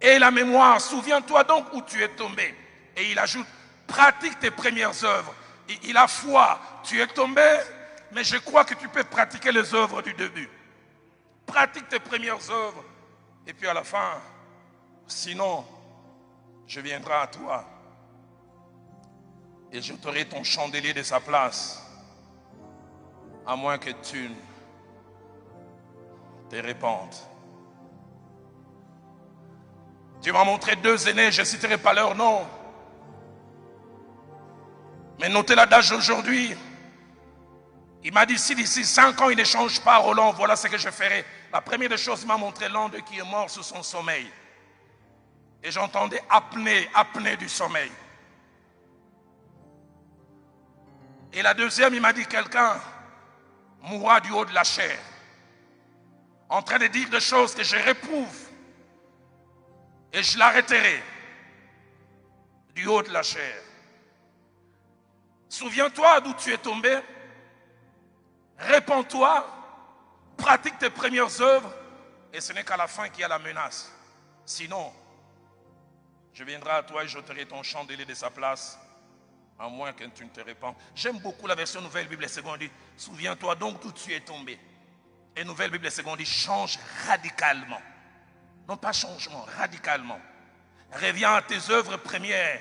Et la mémoire, souviens-toi donc où tu es tombé. Et il ajoute, pratique tes premières œuvres. Il a foi, tu es tombé, mais je crois que tu peux pratiquer les œuvres du début. Pratique tes premières œuvres. Et puis à la fin, sinon, je viendrai à toi. Et j'ôterai ton chandelier de sa place. À moins que tu te répandes. Dieu m'a montré 2 aînés, je ne citerai pas leur nom. Mais notez l'adage d'aujourd'hui. Il m'a dit, si d'ici 5 ans il ne change pas, Roland, voilà ce que je ferai. La première des choses, il m'a montré l'un d'eux qui est mort sous son sommeil. Et j'entendais apnée du sommeil. Et la deuxième, il m'a dit, quelqu'un mourra du haut de la chair. En train de dire des choses que je réprouve. et je l'arrêterai du haut de la chair. Souviens-toi d'où tu es tombé, répands-toi, pratique tes premières œuvres, et ce n'est qu'à la fin qu'il y a la menace. Sinon, je viendrai à toi et j'ôterai ton chandelier de sa place, à moins que tu ne te répandes. J'aime beaucoup la version Nouvelle Bible Seconde, dit, souviens-toi donc d'où tu es tombé. Et Nouvelle Bible Seconde dit, change radicalement. Non pas changement, radicalement. Reviens à tes œuvres premières.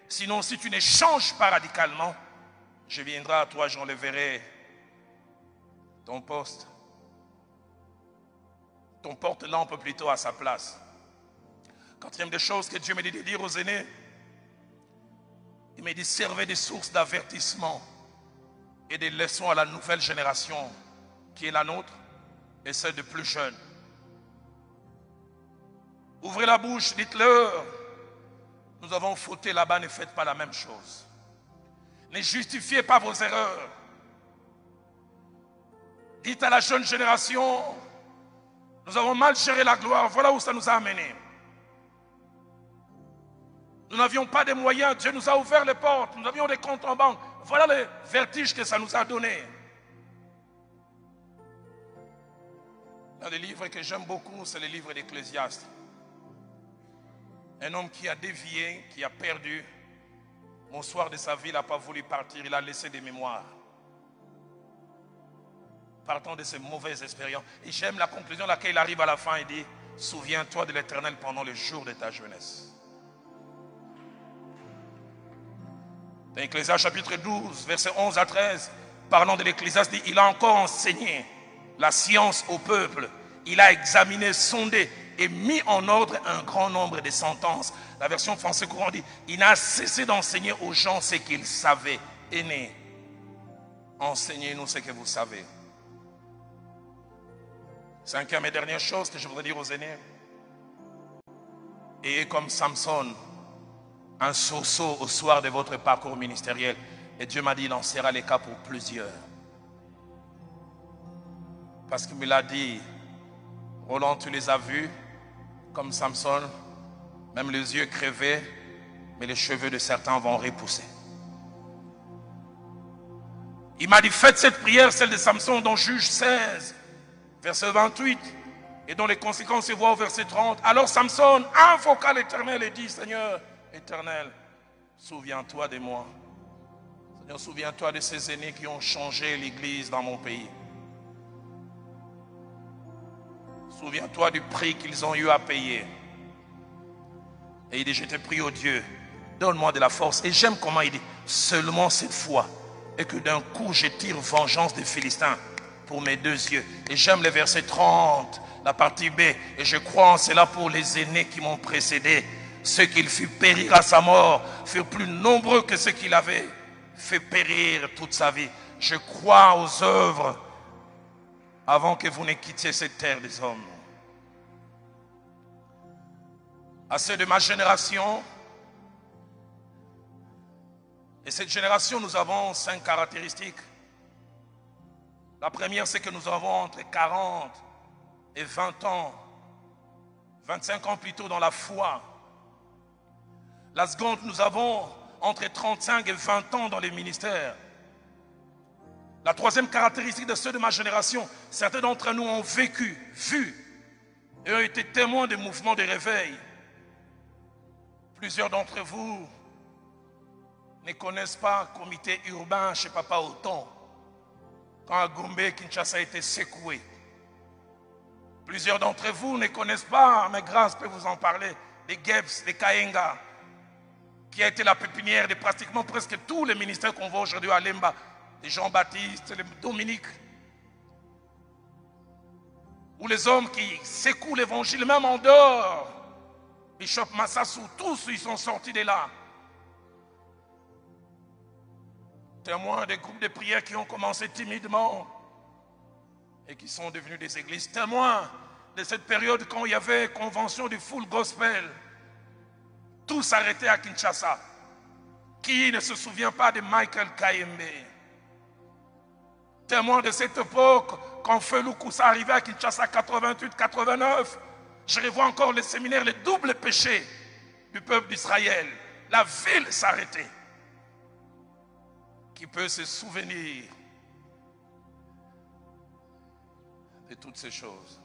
Sinon, si tu ne changes pas radicalement, je viendrai à toi, j'enlèverai ton poste, ton porte-lampe plutôt à sa place. Quatrième des choses que Dieu me dit de dire aux aînés, il me dit servez des sources d'avertissement et des leçons à la nouvelle génération qui est la nôtre et celle de plus jeunes. Ouvrez la bouche, dites-leur, nous avons fauté là-bas, ne faites pas la même chose. Ne justifiez pas vos erreurs. Dites à la jeune génération, nous avons mal géré la gloire, voilà où ça nous a amenés. Nous n'avions pas de moyens, Dieu nous a ouvert les portes, nous avions des comptes en banque. Voilà le vertige que ça nous a donné. Il y a des livres que j'aime beaucoup, c'est les livres d'Ecclésiaste. Un homme qui a dévié, qui a perdu, au soir de sa vie, il n'a pas voulu partir, il a laissé des mémoires. Partant de ces mauvaises expériences. Et j'aime la conclusion à laquelle il arrive à la fin, il dit, souviens-toi de l'Éternel pendant le jour de ta jeunesse. Dans Ecclésiaste chapitre 12, versets 11 à 13, parlant de l'Ecclésiaste, dit, il a encore enseigné la science au peuple. Il a examiné, sondé et mis en ordre un grand nombre de sentences. La version française courant dit, il n'a cessé d'enseigner aux gens ce qu'ils savaient. Aînés, enseignez-nous ce que vous savez. Cinquième et dernière chose que je voudrais dire aux aînés. Ayez comme Samson un sursaut au soir de votre parcours ministériel. Et Dieu m'a dit, il en sera les cas pour plusieurs. Parce qu'il me l'a dit, Roland, tu les as vus, comme Samson, même les yeux crevés, mais les cheveux de certains vont repousser. Il m'a dit, faites cette prière, celle de Samson, dans Juge 16, verset 28, et dont les conséquences se voient au verset 30. Alors Samson invoqua l'Éternel et dit, Seigneur Éternel, souviens-toi de moi. Seigneur, souviens-toi de ces aînés qui ont changé l'église dans mon pays. Souviens-toi du prix qu'ils ont eu à payer. Et il dit, je te prie, oh Dieu, donne-moi de la force. Et j'aime comment il dit, seulement cette fois, et que d'un coup je tire vengeance des Philistins pour mes deux yeux. Et j'aime le verset 30, la partie B, et je crois en cela pour les aînés qui m'ont précédé. Ceux qu'il fit périr à sa mort furent plus nombreux que ceux qu'il avait fait périr toute sa vie. Je crois aux œuvres avant que vous ne quittiez cette terre des hommes. À ceux de ma génération, et cette génération, nous avons 5 caractéristiques. La première, c'est que nous avons entre 40 et 20 ans, 25 ans plutôt dans la foi. La seconde, nous avons entre 35 et 20 ans dans les ministères. La troisième caractéristique de ceux de ma génération, certains d'entre nous ont vécu, vu, et ont été témoins des mouvements de réveil. Plusieurs d'entre vous ne connaissent pas le comité urbain chez Papa Othon, quand à Gombe, Kinshasa a été secoué. Plusieurs d'entre vous ne connaissent pas, mais grâce peut vous en parler, les Gebs, les Kayenga, qui a été la pépinière de pratiquement presque tous les ministères qu'on voit aujourd'hui à Lemba, les Jean-Baptiste, les Dominique, ou les hommes qui secouent l'évangile, même en dehors. Bishop Massassou, tous ils sont sortis de là. Témoins des groupes de prière qui ont commencé timidement et qui sont devenus des églises. Témoins de cette période quand il y avait convention du full gospel. Tout s'arrêtait à Kinshasa. Qui ne se souvient pas de Michael Kayembe? Témoin de cette époque, quand Feu Lukusa arrivait à Kinshasa 88-89, Je revois encore les séminaires, les doubles péchés du peuple d'Israël. La ville s'arrêtait. Qui peut se souvenir de toutes ces choses?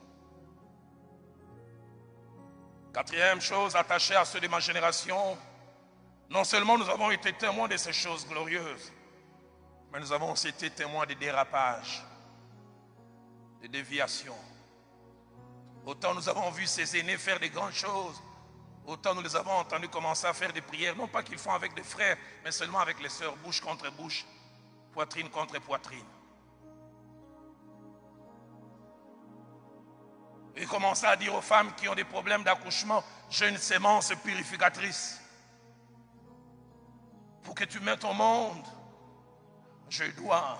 Quatrième chose attachée à ceux de ma génération, non seulement nous avons été témoins de ces choses glorieuses, mais nous avons aussi été témoins des dérapages, des déviations. Autant nous avons vu ces aînés faire des grandes choses, autant nous les avons entendus commencer à faire des prières, non pas qu'ils font avec des frères, mais seulement avec les sœurs, bouche contre bouche, poitrine contre poitrine. Et commencer à dire aux femmes qui ont des problèmes d'accouchement, j'ai une sémence purificatrice. Pour que tu mettes au monde, je dois.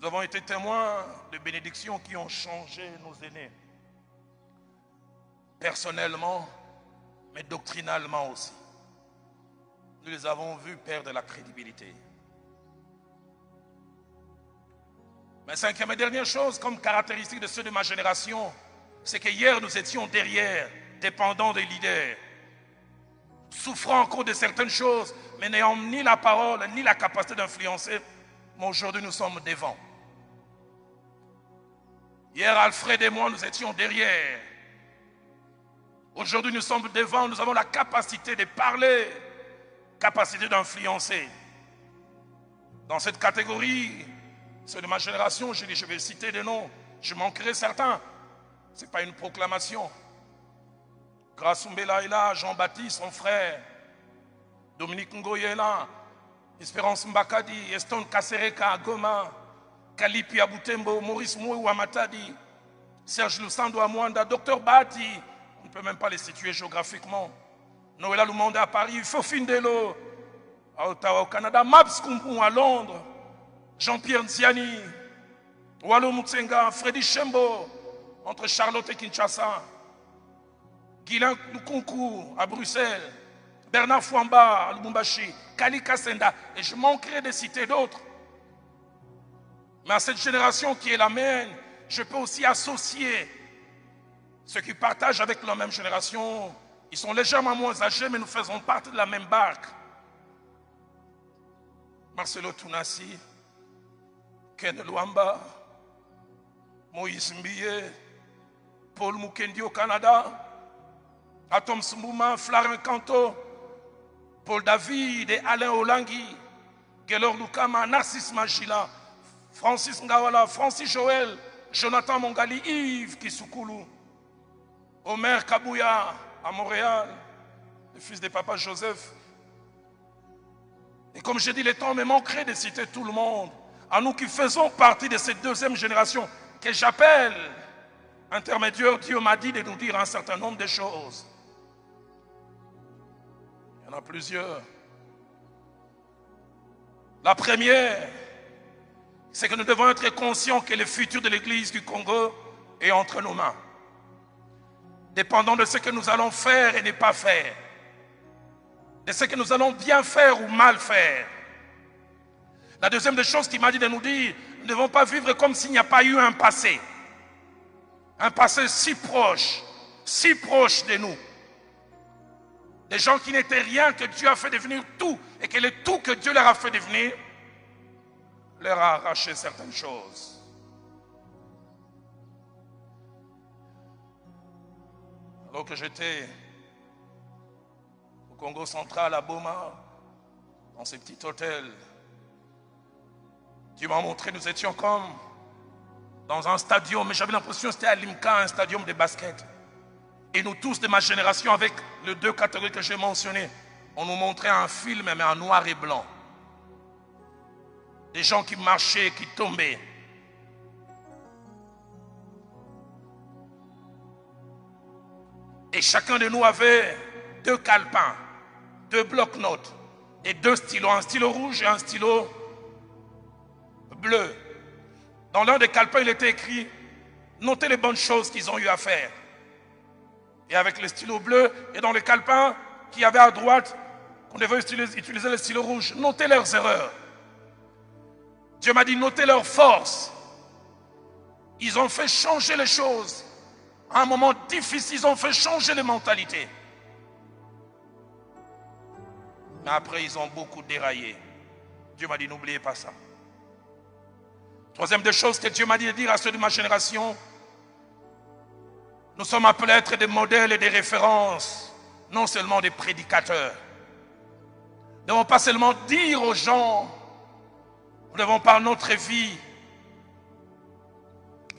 Nous avons été témoins de bénédictions qui ont changé nos aînés. Personnellement, mais doctrinalement aussi. Nous les avons vus perdre la crédibilité. Mais cinquième et dernière chose, comme caractéristique de ceux de ma génération, c'est que hier nous étions derrière, dépendants des leaders, souffrant encore de certaines choses, mais n'ayant ni la parole, ni la capacité d'influencer. Mais aujourd'hui nous sommes devant. Hier Alfred et moi nous étions derrière. Aujourd'hui nous sommes devant, nous avons la capacité de parler, capacité d'influencer. Dans cette catégorie, ceux de ma génération, je vais citer des noms, je manquerai certains. Ce n'est pas une proclamation. Grasumbela est là, Jean-Baptiste, son frère. Dominique Ngoye est là. Espérance Mbakadi, Eston Kasereka, Goma. Kalipi Abutembo, Maurice Mouou Amatadi. Serge Lusando Amwanda, Dr Bati. On ne peut même pas les situer géographiquement. Noëlla Lumanda à Paris, Fofindelo à Ottawa au Canada, Maps Kumpung à Londres. Jean-Pierre Nziani, Walo Mutsenga, Freddy Chembo, entre Charlotte et Kinshasa, Guilain Nkunku à Bruxelles, Bernard Fouamba à Lubumbashi, Kali Kassenda, et je manquerai de citer d'autres. Mais à cette génération qui est la mienne, je peux aussi associer ceux qui partagent avec la même génération. Ils sont légèrement moins âgés, mais nous faisons partie de la même barque. Marcelo Tounassi, Ken Luamba, Moïse Mbiye, Paul Mukendi au Canada, Atom Sumbouma, Flarin Kanto, Paul David et Alain Olangui, Gelor Lukama, Narcisse Magila, Francis Ngawala, Francis Joël, Jonathan Mongali, Yves Kisukulu, Omer Kabouya à Montréal, le fils de papa Joseph. Et comme j'ai dit, le temps me manquerait de citer tout le monde. À nous qui faisons partie de cette deuxième génération, que j'appelle intermédiaire, Dieu m'a dit de nous dire un certain nombre de choses. Il y en a plusieurs. La première, c'est que nous devons être conscients que le futur de l'Église du Congo est entre nos mains. Dépendant de ce que nous allons faire et ne pas faire. De ce que nous allons bien faire ou mal faire. La deuxième des choses qu'il m'a dit de nous dire, nous ne devons pas vivre comme s'il n'y a pas eu un passé. Un passé si proche de nous. Des gens qui n'étaient rien, que Dieu a fait devenir tout, et que le tout que Dieu leur a fait devenir, leur a arraché certaines choses. Alors que j'étais au Congo central, à Boma, dans ces petits hôtels, Dieu m'a montré, nous étions comme dans un stadium, mais j'avais l'impression que c'était à Limca, un stadium de basket. Et nous tous de ma génération, avec les deux catégories que j'ai mentionnées, on nous montrait un film, mais en noir et blanc. Des gens qui marchaient, qui tombaient. Et chacun de nous avait 2 calepins, 2 blocs-notes et 2 stylos, un stylo rouge et un stylo bleu. Dans l'un des calepins, il était écrit « Notez les bonnes choses qu'ils ont eu à faire ». Et avec le stylo bleu, et dans le calepin qu'il y avait à droite, qu'on devait utiliser le stylo rouge, notez leurs erreurs. Dieu m'a dit, notez leurs forces. Ils ont fait changer les choses À un moment difficile, ils ont fait changer les mentalités. Mais après, ils ont beaucoup déraillé. Dieu m'a dit, n'oubliez pas ça. Troisième des choses que Dieu m'a dit de dire à ceux de ma génération, nous sommes appelés à être des modèles et des références, non seulement des prédicateurs. Nous ne devons pas seulement dire aux gens, nous devons par notre vie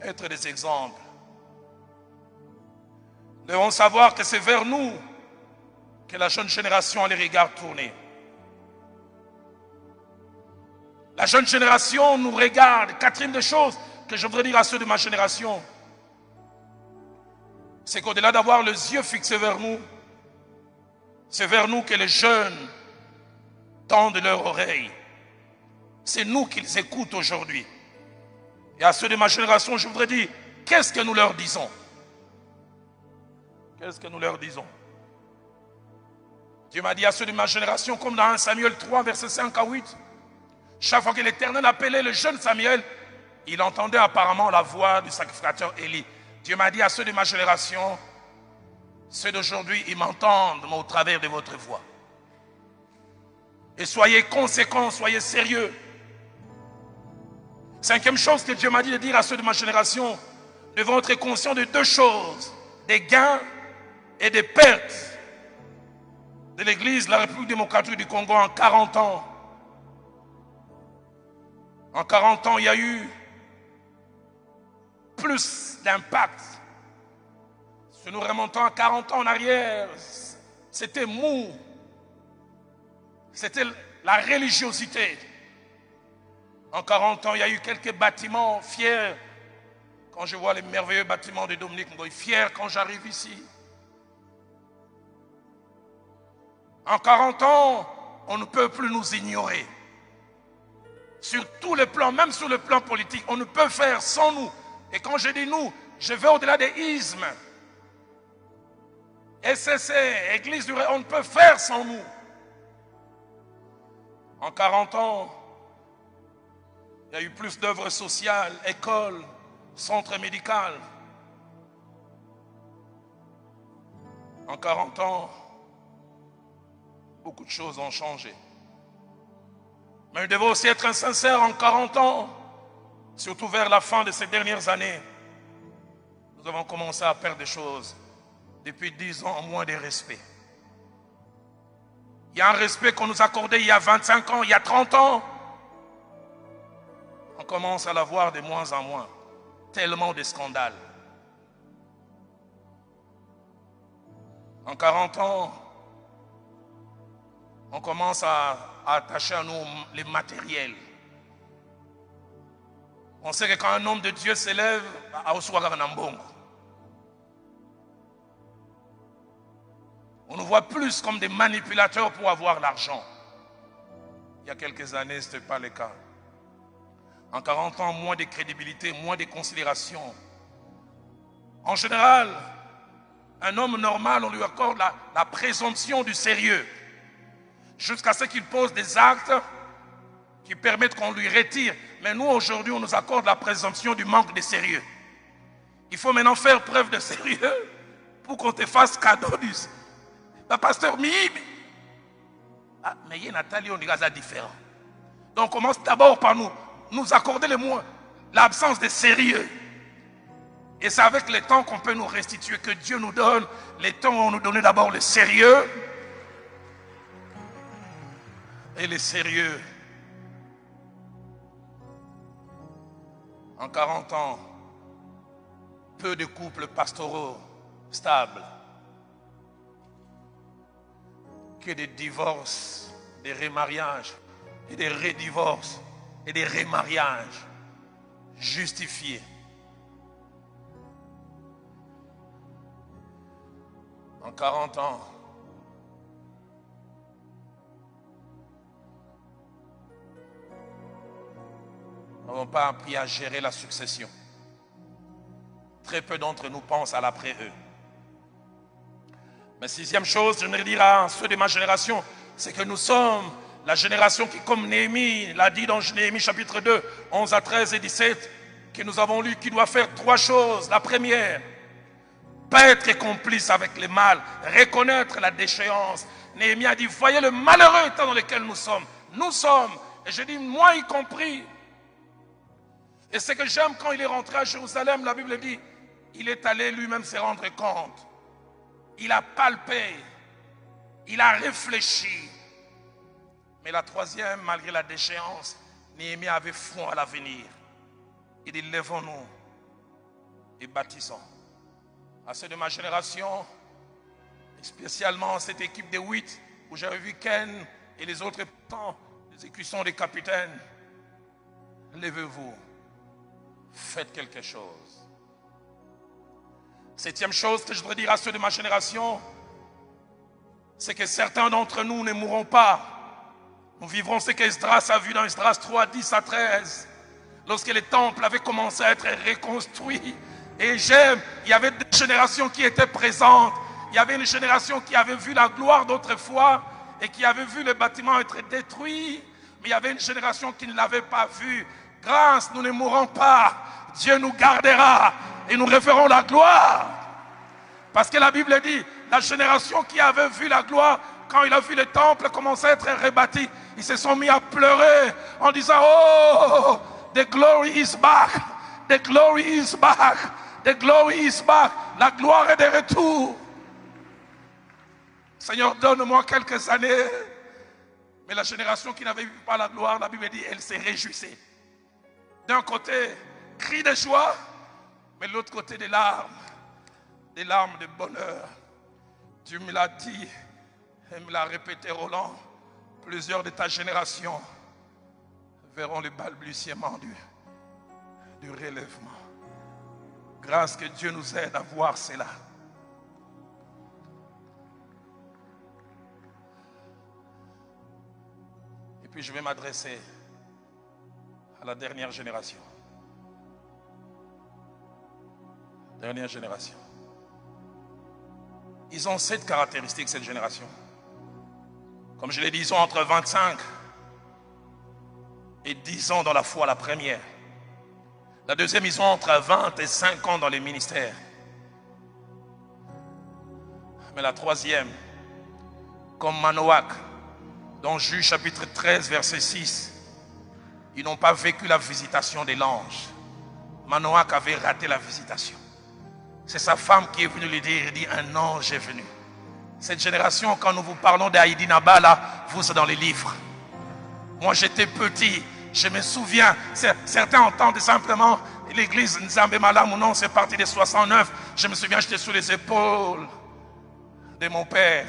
être des exemples. Nous devons savoir que c'est vers nous que la jeune génération a les regards tournés. La jeune génération nous regarde. Quatrième des choses que je voudrais dire à ceux de ma génération, c'est qu'au-delà d'avoir les yeux fixés vers nous, c'est vers nous que les jeunes tendent leurs oreilles. C'est nous qu'ils écoutent aujourd'hui. Et à ceux de ma génération, je voudrais dire, qu'est-ce que nous leur disons? Qu'est-ce que nous leur disons? Dieu m'a dit à ceux de ma génération, comme dans 1 Samuel 3, versets 5 à 8, chaque fois que l'Éternel appelait le jeune Samuel, il entendait apparemment la voix du sacrificateur Élie. Dieu m'a dit à ceux de ma génération, ceux d'aujourd'hui, ils m'entendent au travers de votre voix. Et soyez conséquents, soyez sérieux. Cinquième chose que Dieu m'a dit de dire à ceux de ma génération, nous devons être conscients de deux choses, des gains et des pertes de l'Église de la République démocratique du Congo en 40 ans. En 40 ans, il y a eu plus d'impact. Si nous remontons à 40 ans en arrière, c'était mou. C'était la religiosité. En 40 ans, il y a eu quelques bâtiments fiers. Quand je vois les merveilleux bâtiments de Dominique Ngoï, fier quand j'arrive ici. En 40 ans, on ne peut plus nous ignorer. Sur tous les plans, même sur le plan politique, on ne peut faire sans nous. Et quand je dis nous, je vais au-delà des ismes. SCC, Église du Ré, on ne peut faire sans nous. En 40 ans, il y a eu plus d'œuvres sociales, écoles, centres médicaux. En 40 ans, beaucoup de choses ont changé. Mais nous devons aussi être sincères en 40 ans, surtout vers la fin de ces dernières années. Nous avons commencé à perdre des choses. Depuis 10 ans, moins de respect. Il y a un respect qu'on nous accordait il y a 25 ans, il y a 30 ans. On commence à l'avoir de moins en moins. Tellement de scandales. En 40 ans, on commence à attacher à nous les matériels. On sait que quand un homme de Dieu s'élève, on nous voit plus comme des manipulateurs pour avoir l'argent. Il y a quelques années, ce n'était pas le cas. En 40 ans, moins de crédibilité, moins de considération. En général, un homme normal, on lui accorde la présomption du sérieux. Jusqu'à ce qu'il pose des actes qui permettent qu'on lui retire. Mais nous, aujourd'hui, on nous accorde la présomption du manque de sérieux. Il faut maintenant faire preuve de sérieux pour qu'on te fasse cadeau du... pasteur, mais il y a Nathalie, on dirait ça différent. Donc, on commence d'abord par nous accorder l'absence de sérieux. Et c'est avec le temps qu'on peut nous restituer, que Dieu nous donne. Les temps où on nous donnait d'abord le sérieux. Et le sérieux. En 40 ans, peu de couples pastoraux stables. Que des divorces, des remariages, et des redivorces, et des remariages justifiés. En 40 ans, nous n'avons pas appris à gérer la succession. Très peu d'entre nous pensent à l'après-eux. Mais sixième chose, je voudrais dire à ceux de ma génération, c'est que nous sommes la génération qui, comme Néhémie l'a dit dans Néhémie chapitre 2, 11 à 13 et 17, que nous avons lu, qui doit faire trois choses. La première, pas être complice avec le mal, reconnaître la déchéance. Néhémie a dit, voyez le malheureux état dans lequel nous sommes. Nous sommes, et je dis, moi y compris. Et ce que j'aime quand il est rentré à Jérusalem, la Bible dit, il est allé lui-même se rendre compte. Il a palpé, il a réfléchi. Mais la troisième, malgré la déchéance, Néhémie avait front à l'avenir. Il dit, lèvons-nous et bâtissons. À ceux de ma génération, spécialement cette équipe de 8, où j'avais vu Ken et les autres, les écussons des capitaines, levez-vous, faites quelque chose. Septième chose que je voudrais dire à ceux de ma génération, c'est que certains d'entre nous ne mourront pas. Nous vivrons ce qu'Esdras a vu dans Esdras 3, 10 à 13. Lorsque le temple avait commencé à être reconstruit. Et j'aime, il y avait des générations qui étaient présentes. Il y avait une génération qui avait vu la gloire d'autrefois et qui avait vu le bâtiment être détruit. Mais il y avait une génération qui ne l'avait pas vu. Grâce, nous ne mourrons pas. Dieu nous gardera et nous referons la gloire. Parce que la Bible dit, la génération qui avait vu la gloire, quand il a vu le temple commencer à être rebâti, ils se sont mis à pleurer en disant, oh, the glory is back, the glory is back, the glory is back. La gloire est de retour. Seigneur, donne-moi quelques années. Mais la génération qui n'avait vu pas la gloire, la Bible dit, elle s'est réjouissée. D'un côté, cri de joie, mais de l'autre côté, des larmes de bonheur. Dieu me l'a dit et me l'a répété, Roland. Plusieurs de ta génération verront le balbutiement du relèvement. Grâce que Dieu nous aide à voir cela. Et puis je vais m'adresser à la dernière génération. Dernière génération. Ils ont 7 caractéristiques, cette génération. Comme je l'ai dit, ils ont entre 25 et 10 ans dans la foi, la première. La deuxième, ils ont entre 20 et 5 ans dans les ministères. Mais la troisième, comme Manoach, dans Juge chapitre 13, verset 6, ils n'ont pas vécu la visitation de l'ange. Manoach avait raté la visitation. C'est sa femme qui est venue lui dire, il dit, un ange est venu. Cette génération, quand nous vous parlons d'Haïdi Nabala, vous êtes dans les livres. Moi j'étais petit, je me souviens, certains entendent simplement l'église Nzambe Malam ou non, c'est parti de 69. Je me souviens, j'étais sous les épaules de mon père.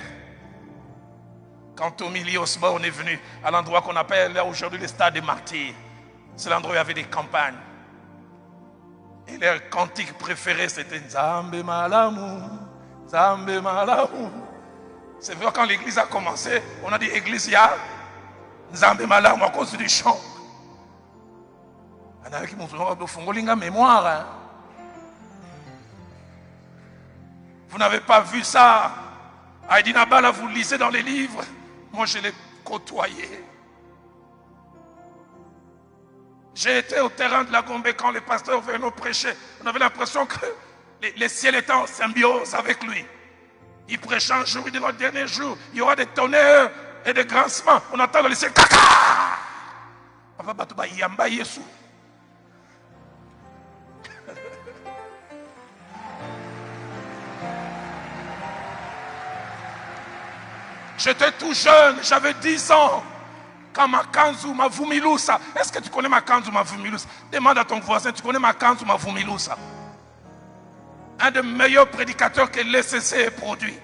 Quand Tommy Lee Osborne est venu à l'endroit qu'on appelle aujourd'hui le stade des martyrs, c'est l'endroit où il y avait des campagnes. Et leur cantique préféré c'était Nzambe Malamu, Nzambe Malamu. C'est vrai, quand l'église a commencé, on a dit église ya Nzambe Malamu à cause du chant. Mémoire. Vous n'avez pas vu ça. Haïdi Nabala, vous lisez dans les livres. Moi, je l'ai côtoyé. J'ai été au terrain de la Gombe quand les pasteurs venaient nous prêcher. On avait l'impression que les ciels étaient en symbiose avec lui. Il prêchait un jour, il dit le dernier jour, il y aura des tonnerres et des grincements. On entend dans les ciels, caca! Papa Batouba Yamba Yesu. J'étais tout jeune, j'avais 10 ans. Quand Makanzu Mavumilusa, est-ce que tu connais Makanzu Mavumilusa? Demande à ton voisin, tu connais Makanzu Mavumilusa? Un des meilleurs prédicateurs que l'ECC ait produit.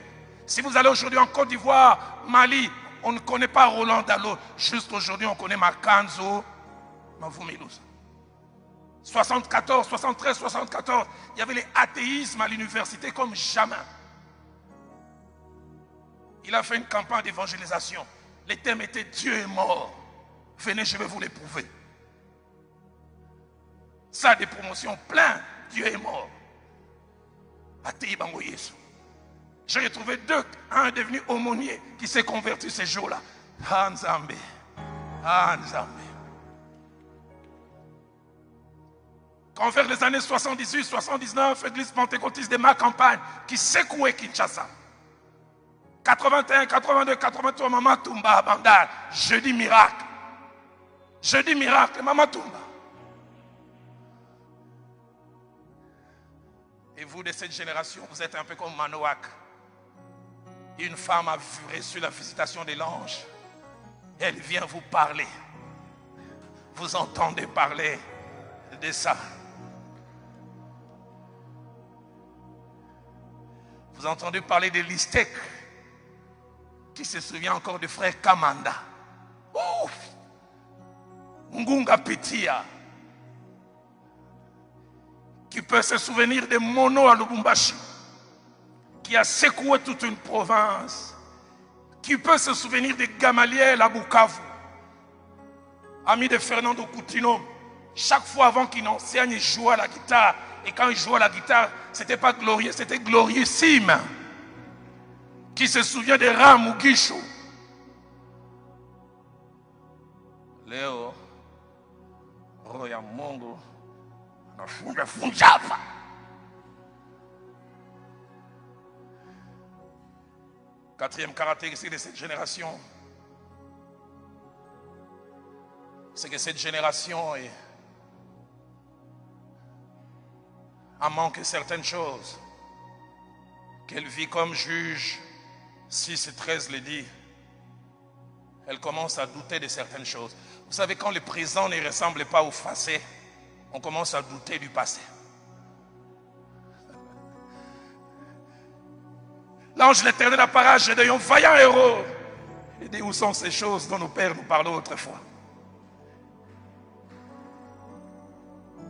Si vous allez aujourd'hui en Côte d'Ivoire, Mali, on ne connaît pas Roland Dallot. Juste aujourd'hui, on connaît Makanzu Mavumilusa. 74, 73, 74, il y avait l'athéisme à l'université comme jamais. Il a fait une campagne d'évangélisation. Le thème était Dieu est mort. Venez, je vais vous l'éprouver. Ça, des promotions plein. Dieu est mort. J'ai retrouvé 2. Un est devenu aumônier qui s'est converti ces jours-là. Nzambe. Nzambe. Quand vers les années 78, 79, l'église pentecôtiste de ma campagne, qui secouait Kinshasa. 81, 82, 83, Maman Toumba à Bandar. Jeudi miracle. Jeudi miracle, Maman Toumba. Et vous de cette génération, vous êtes un peu comme Manoak. Une femme a reçu la visitation de l'ange. Elle vient vous parler. Vous entendez parler de ça. Vous entendez parler de l'Istek. Qui se souvient encore du frère Kamanda. Ouf! Ngunga Pitia. Qui peut se souvenir de Mono à Lubumbashi. Qui a secoué toute une province. Qui peut se souvenir de Gamaliel à Bukavu. Ami de Fernando Coutinho. Chaque fois avant qu'il enseigne, il jouait à la guitare. Et quand il jouait à la guitare, ce n'était pas glorieux, c'était glorieusime. Qui se souvient de Ram Mugisho. Léo, Roya Mongo, Nafunga Funjapa. Quatrième caractéristique de cette génération, c'est que cette génération a manqué certaines choses. Qu'elle vit comme juge. 6 et 13 le dit, elle commence à douter de certaines choses. Vous savez, quand le présent ne ressemble pas au passé, on commence à douter du passé. L'ange de l'Éternel apparaît à Gédéon, vaillant héros. Il dit, où sont ces choses dont nos pères nous parlaient autrefois?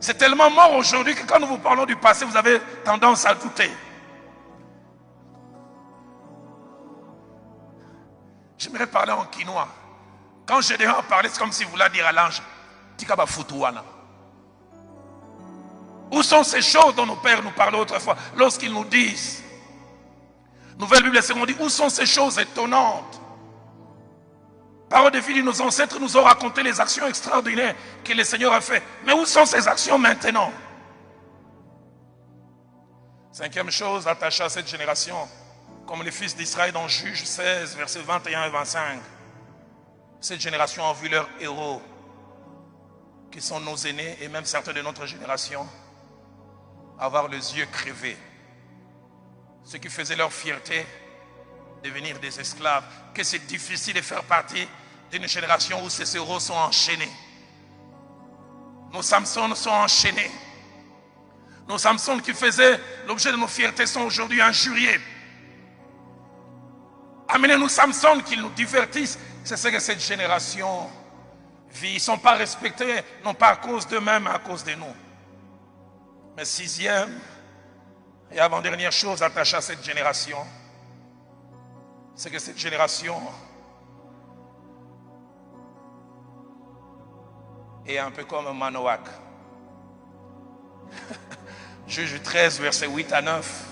C'est tellement mort aujourd'hui que quand nous vous parlons du passé, vous avez tendance à douter. J'aimerais parler en quinois. Quand Gédéon a parlé, c'est comme s'il voulait dire à l'ange, Tikaba Futouana. Où sont ces choses dont nos pères nous parlaient autrefois? Lorsqu'ils nous disent, Nouvelle Bible, c'est qu'on dit, où sont ces choses étonnantes? Parole de vie de nos ancêtres nous ont raconté les actions extraordinaires que le Seigneur a fait. Mais où sont ces actions maintenant? Cinquième chose attachée à cette génération, comme les fils d'Israël dans Juge 16, versets 21 et 25. Cette génération a vu leurs héros, qui sont nos aînés et même certains de notre génération, avoir les yeux crevés. Ce qui faisait leur fierté, devenir des esclaves. Que c'est difficile de faire partie d'une génération où ces héros sont enchaînés. Nos Samson sont enchaînés. Nos Samson qui faisaient l'objet de nos fiertés sont aujourd'hui injuriés. Amenez-nous Samson qui nous divertissent. C'est ce que cette génération vit. Ils ne sont pas respectés, non pas à cause d'eux-mêmes, mais à cause de nous. Mais sixième et avant-dernière chose attachée à cette génération, c'est que cette génération est un peu comme un Manoak. Juge 13, versets 8 à 9.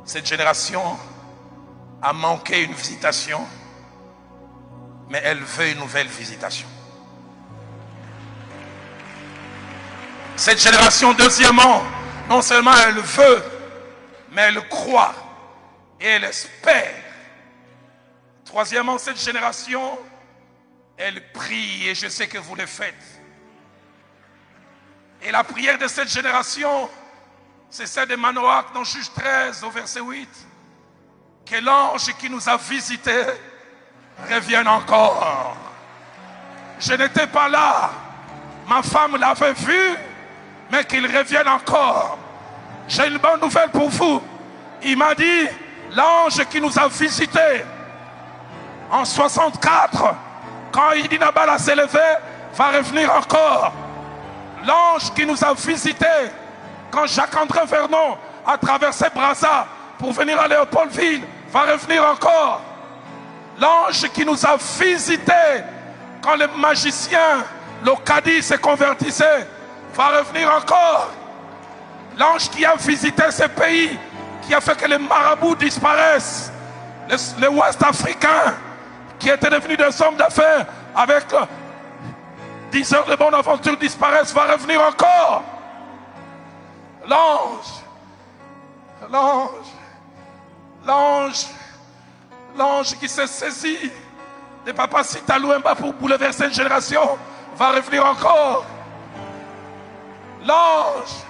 Cette génération a manqué une visitation, mais elle veut une nouvelle visitation. Cette génération, deuxièmement, non seulement elle veut, mais elle croit et elle espère. Troisièmement, cette génération, elle prie et je sais que vous le faites. Et la prière de cette génération, c'est celle de Manoach dans Juge 13 au verset 8. Que l'ange qui nous a visités revienne encore. Je n'étais pas là. Ma femme l'avait vu, mais qu'il revienne encore. J'ai une bonne nouvelle pour vous. Il m'a dit, l'ange qui nous a visités en 64, quand Idi Nabala s'est levé, va revenir encore. L'ange qui nous a visités quand Jacques-André Vernon a traversé Brazza pour venir à Léopoldville, va revenir encore. L'ange qui nous a visités quand le magicien, le cadi se convertissait, va revenir encore. L'ange qui a visité ce pays, qui a fait que les marabouts disparaissent, les Ouest africains qui étaient devenus des hommes d'affaires avec 10 heures de bonne aventure disparaissent, va revenir encore. L'ange, l'ange qui s'est saisi de Papa Sita Louemba pour bouleverser une génération va revenir encore. L'ange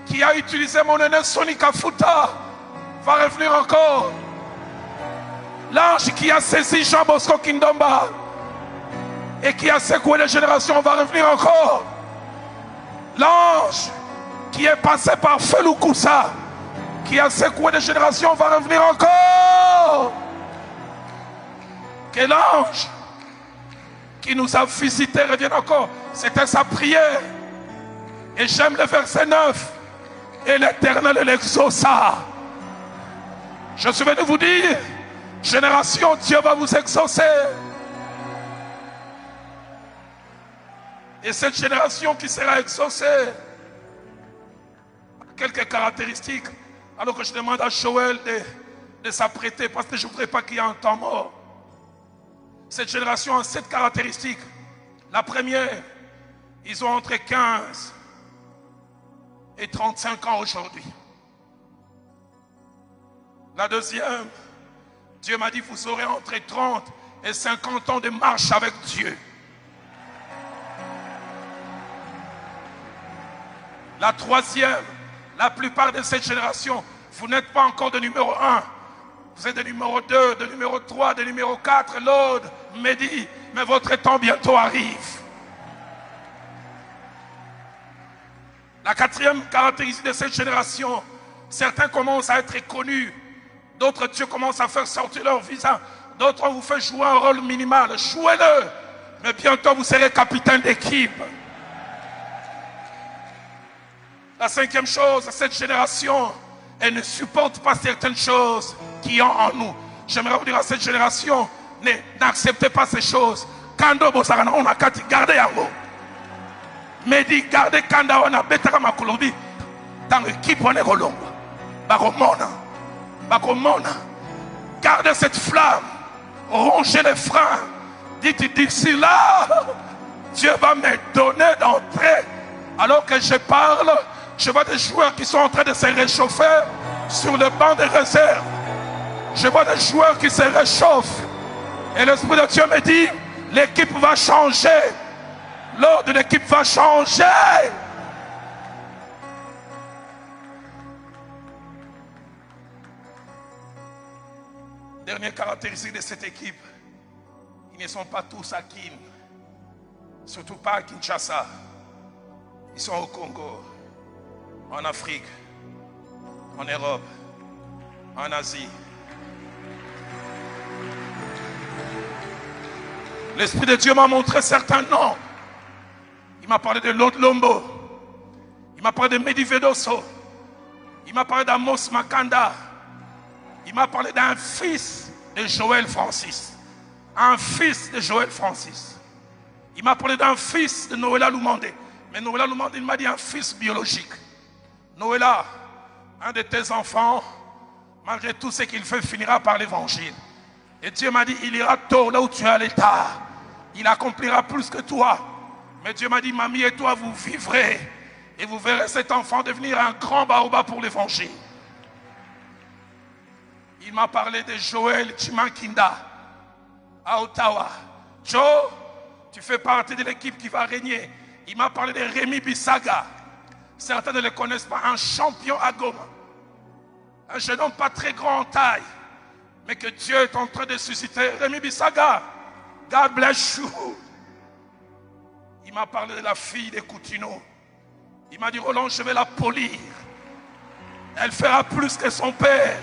qui a utilisé mon aîné Sonika Futa va revenir encore. L'ange qui a saisi Jean Bosco Kindomba et qui a secoué les générations va revenir encore. L'ange qui est passé par Felou Koussa, qui a secoué les générations, va revenir encore. Que l'ange qui nous a visités revienne encore. C'était sa prière. Et j'aime le verset 9. Et l'Éternel l'exauça. Je suis venu vous dire, génération, Dieu va vous exaucer. Et cette génération qui sera exaucée, quelques caractéristiques, alors que je demande à Joël de s'apprêter, parce que je ne voudrais pas qu'il y ait un temps mort. Cette génération a 7 caractéristiques. La première, ils ont entre 15 et 35 ans aujourd'hui. La deuxième, Dieu m'a dit, vous aurez entre 30 et 50 ans de marche avec Dieu. La troisième, la plupart de cette génération, vous n'êtes pas encore de numéro 1. Vous êtes de numéro 2, de numéro 3, de numéro 4, Lord, Mehdi, mais votre temps bientôt arrive. La quatrième caractéristique de cette génération, certains commencent à être connus, d'autres Dieu commence à faire sortir leur visa, d'autres vous fait jouer un rôle minimal, jouez-le, mais bientôt vous serez capitaine d'équipe. La cinquième chose, cette génération, elle ne supporte pas certaines choses qui ont en nous. J'aimerais vous dire à cette génération, n'acceptez pas ces choses. Kando bosarana on a kati, gardez yango. Mais dit, gardez kanda on a betaka makolobi. Dans l'équipe on est kolomba. Bakomona. Gardez cette flamme. Rongez les freins. Dites d'ici là, Dieu va me donner d'entrer. Alors que je parle, je vois des joueurs qui sont en train de se réchauffer sur le banc de réserve. Je vois des joueurs qui se réchauffent. Et l'Esprit de Dieu me dit, l'équipe va changer. L'ordre de l'équipe va changer. Dernière caractéristique de cette équipe, ils ne sont pas tous à Kin. Surtout pas à Kinshasa. Ils sont au Congo, en Afrique, en Europe, en Asie. L'Esprit de Dieu m'a montré certains noms. Il m'a parlé de Lord Lombo. Il m'a parlé de Mehdi Vedoso. Il m'a parlé d'Amos Makanda. Il m'a parlé d'un fils de Joël Francis. Un fils de Joël Francis. Il m'a parlé d'un fils de Noëlla Lumandé. Mais Noëlla Lumandé, il m'a dit un fils biologique. Noëlla, un de tes enfants, malgré tout ce qu'il fait, finira par l'évangile. Et Dieu m'a dit, il ira tôt là où tu es allé tard. Il accomplira plus que toi. Mais Dieu m'a dit, mamie et toi, vous vivrez. Et vous verrez cet enfant devenir un grand baobab pour l'évangile. Il m'a parlé de Joël Chimankinda à Ottawa. Joe, tu fais partie de l'équipe qui va régner. Il m'a parlé de Rémi Bissaga. Certains ne le connaissent pas, un champion à Goma. Un jeune homme pas très grand en taille, mais que Dieu est en train de susciter. Rémi Bissaga, God bless you. Il m'a parlé de la fille de Coutinho. Il m'a dit, Roland, je vais la polir. Elle fera plus que son père.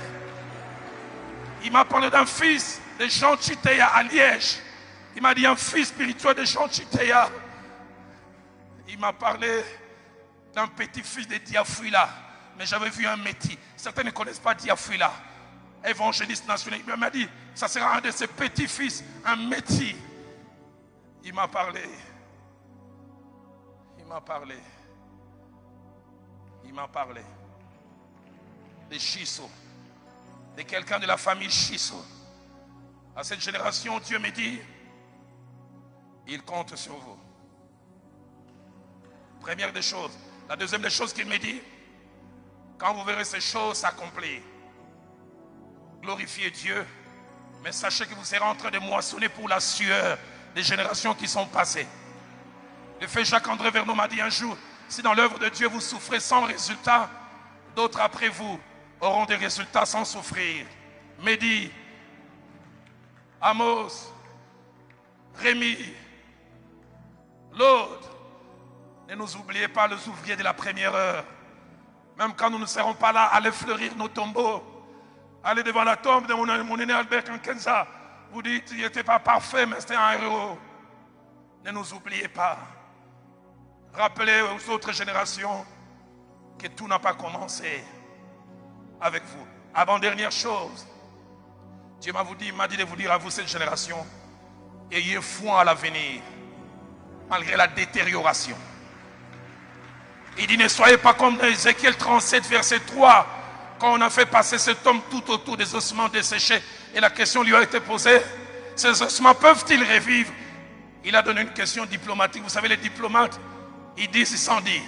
Il m'a parlé d'un fils de Jean Chitea à Liège. Il m'a dit un fils spirituel de Jean Chitea. Il m'a parlé d'un petit-fils de Diafuila. Mais j'avais vu un métis. Certains ne connaissent pas Diafuila. Évangéliste national. Il m'a dit, ça sera un de ses petits-fils, un métis. Il m'a parlé. Il m'a parlé. Il m'a parlé de Chiso, de quelqu'un de la famille Chiso. À cette génération, Dieu me dit, il compte sur vous. Première des choses. La deuxième des choses qu'il me dit, Quand vous verrez ces choses s'accomplir, glorifiez Dieu, mais sachez que vous serez en train de moissonner pour la sueur des générations qui sont passées. Le fait Jacques-André Verneau m'a dit un jour, si dans l'œuvre de Dieu vous souffrez sans résultat, d'autres après vous auront des résultats sans souffrir. Mehdi, Amos, Rémi, l'autre, ne nous oubliez pas les ouvriers de la première heure. Même quand nous ne serons pas là, allez fleurir nos tombeaux. Allez devant la tombe de mon aîné Albert Kankenza. Vous dites, il n'était pas parfait, mais c'était un héros. Ne nous oubliez pas. Rappelez aux autres générations que tout n'a pas commencé avec vous. Avant-dernière chose, Dieu m'a dit de vous dire à vous, cette génération, ayez foi à l'avenir, malgré la détérioration. Il dit, ne soyez pas comme dans Ézéchiel 37, verset 3, quand on a fait passer cet homme tout autour des ossements desséchés, et la question lui a été posée, ces ossements peuvent-ils revivre? Il a donné une question diplomatique. Vous savez, les diplomates, ils disent sans dire.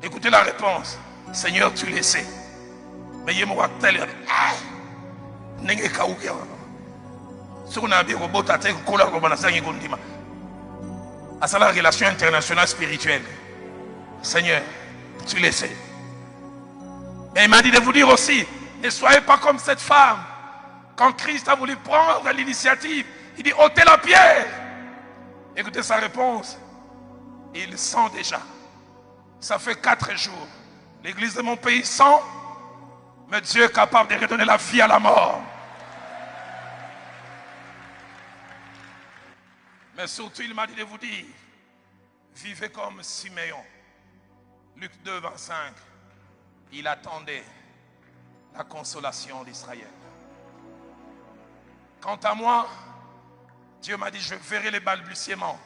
Écoutez la réponse. Seigneur, tu le sais. Mais il y a un tel. À la relation internationale spirituelle. Seigneur, tu le sais. Mais il m'a dit de vous dire aussi, ne soyez pas comme cette femme. Quand Christ a voulu prendre l'initiative, il dit ôtez la pierre. Écoutez sa réponse. Il sent déjà. Ça fait 4 jours. L'église de mon pays sent, mais Dieu est capable de redonner la vie à la mort. Mais surtout, il m'a dit de vous dire, vivez comme Siméon. Luc 2, 25. Il attendait la consolation d'Israël. Quant à moi, Dieu m'a dit, je verrai les balbutiements.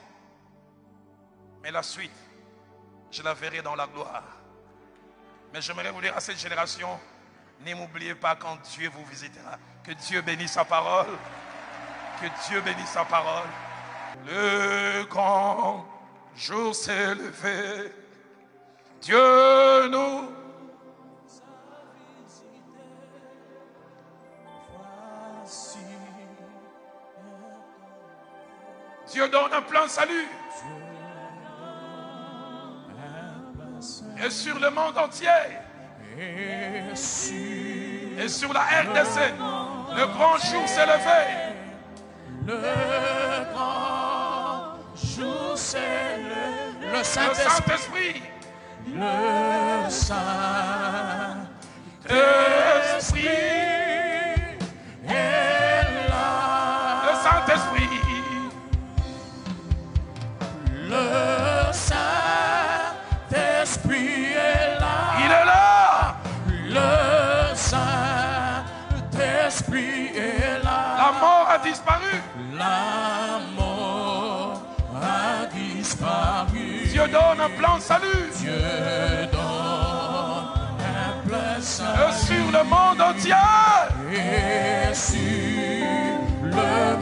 Mais la suite, je la verrai dans la gloire. Mais j'aimerais vous dire à cette génération, ne m'oubliez pas quand Dieu vous visitera. Que Dieu bénisse sa parole. Que Dieu bénisse sa parole. Le grand jour s'est levé. Dieu nous Dieu donne un plein salut. Et sur le monde entier. Et sur la RDC. Le grand jour s'est levé. Le grand jour s'est levé. Le Saint-Esprit. Le Saint-Esprit est là. Le Saint-Esprit. Le Saint-Esprit est là. Il est là. Le Saint-Esprit est là. La mort a disparu. La mort a disparu. Dieu donne un plan de salut. Dieu donne un plein salut. Et sur le monde entier. Et sur le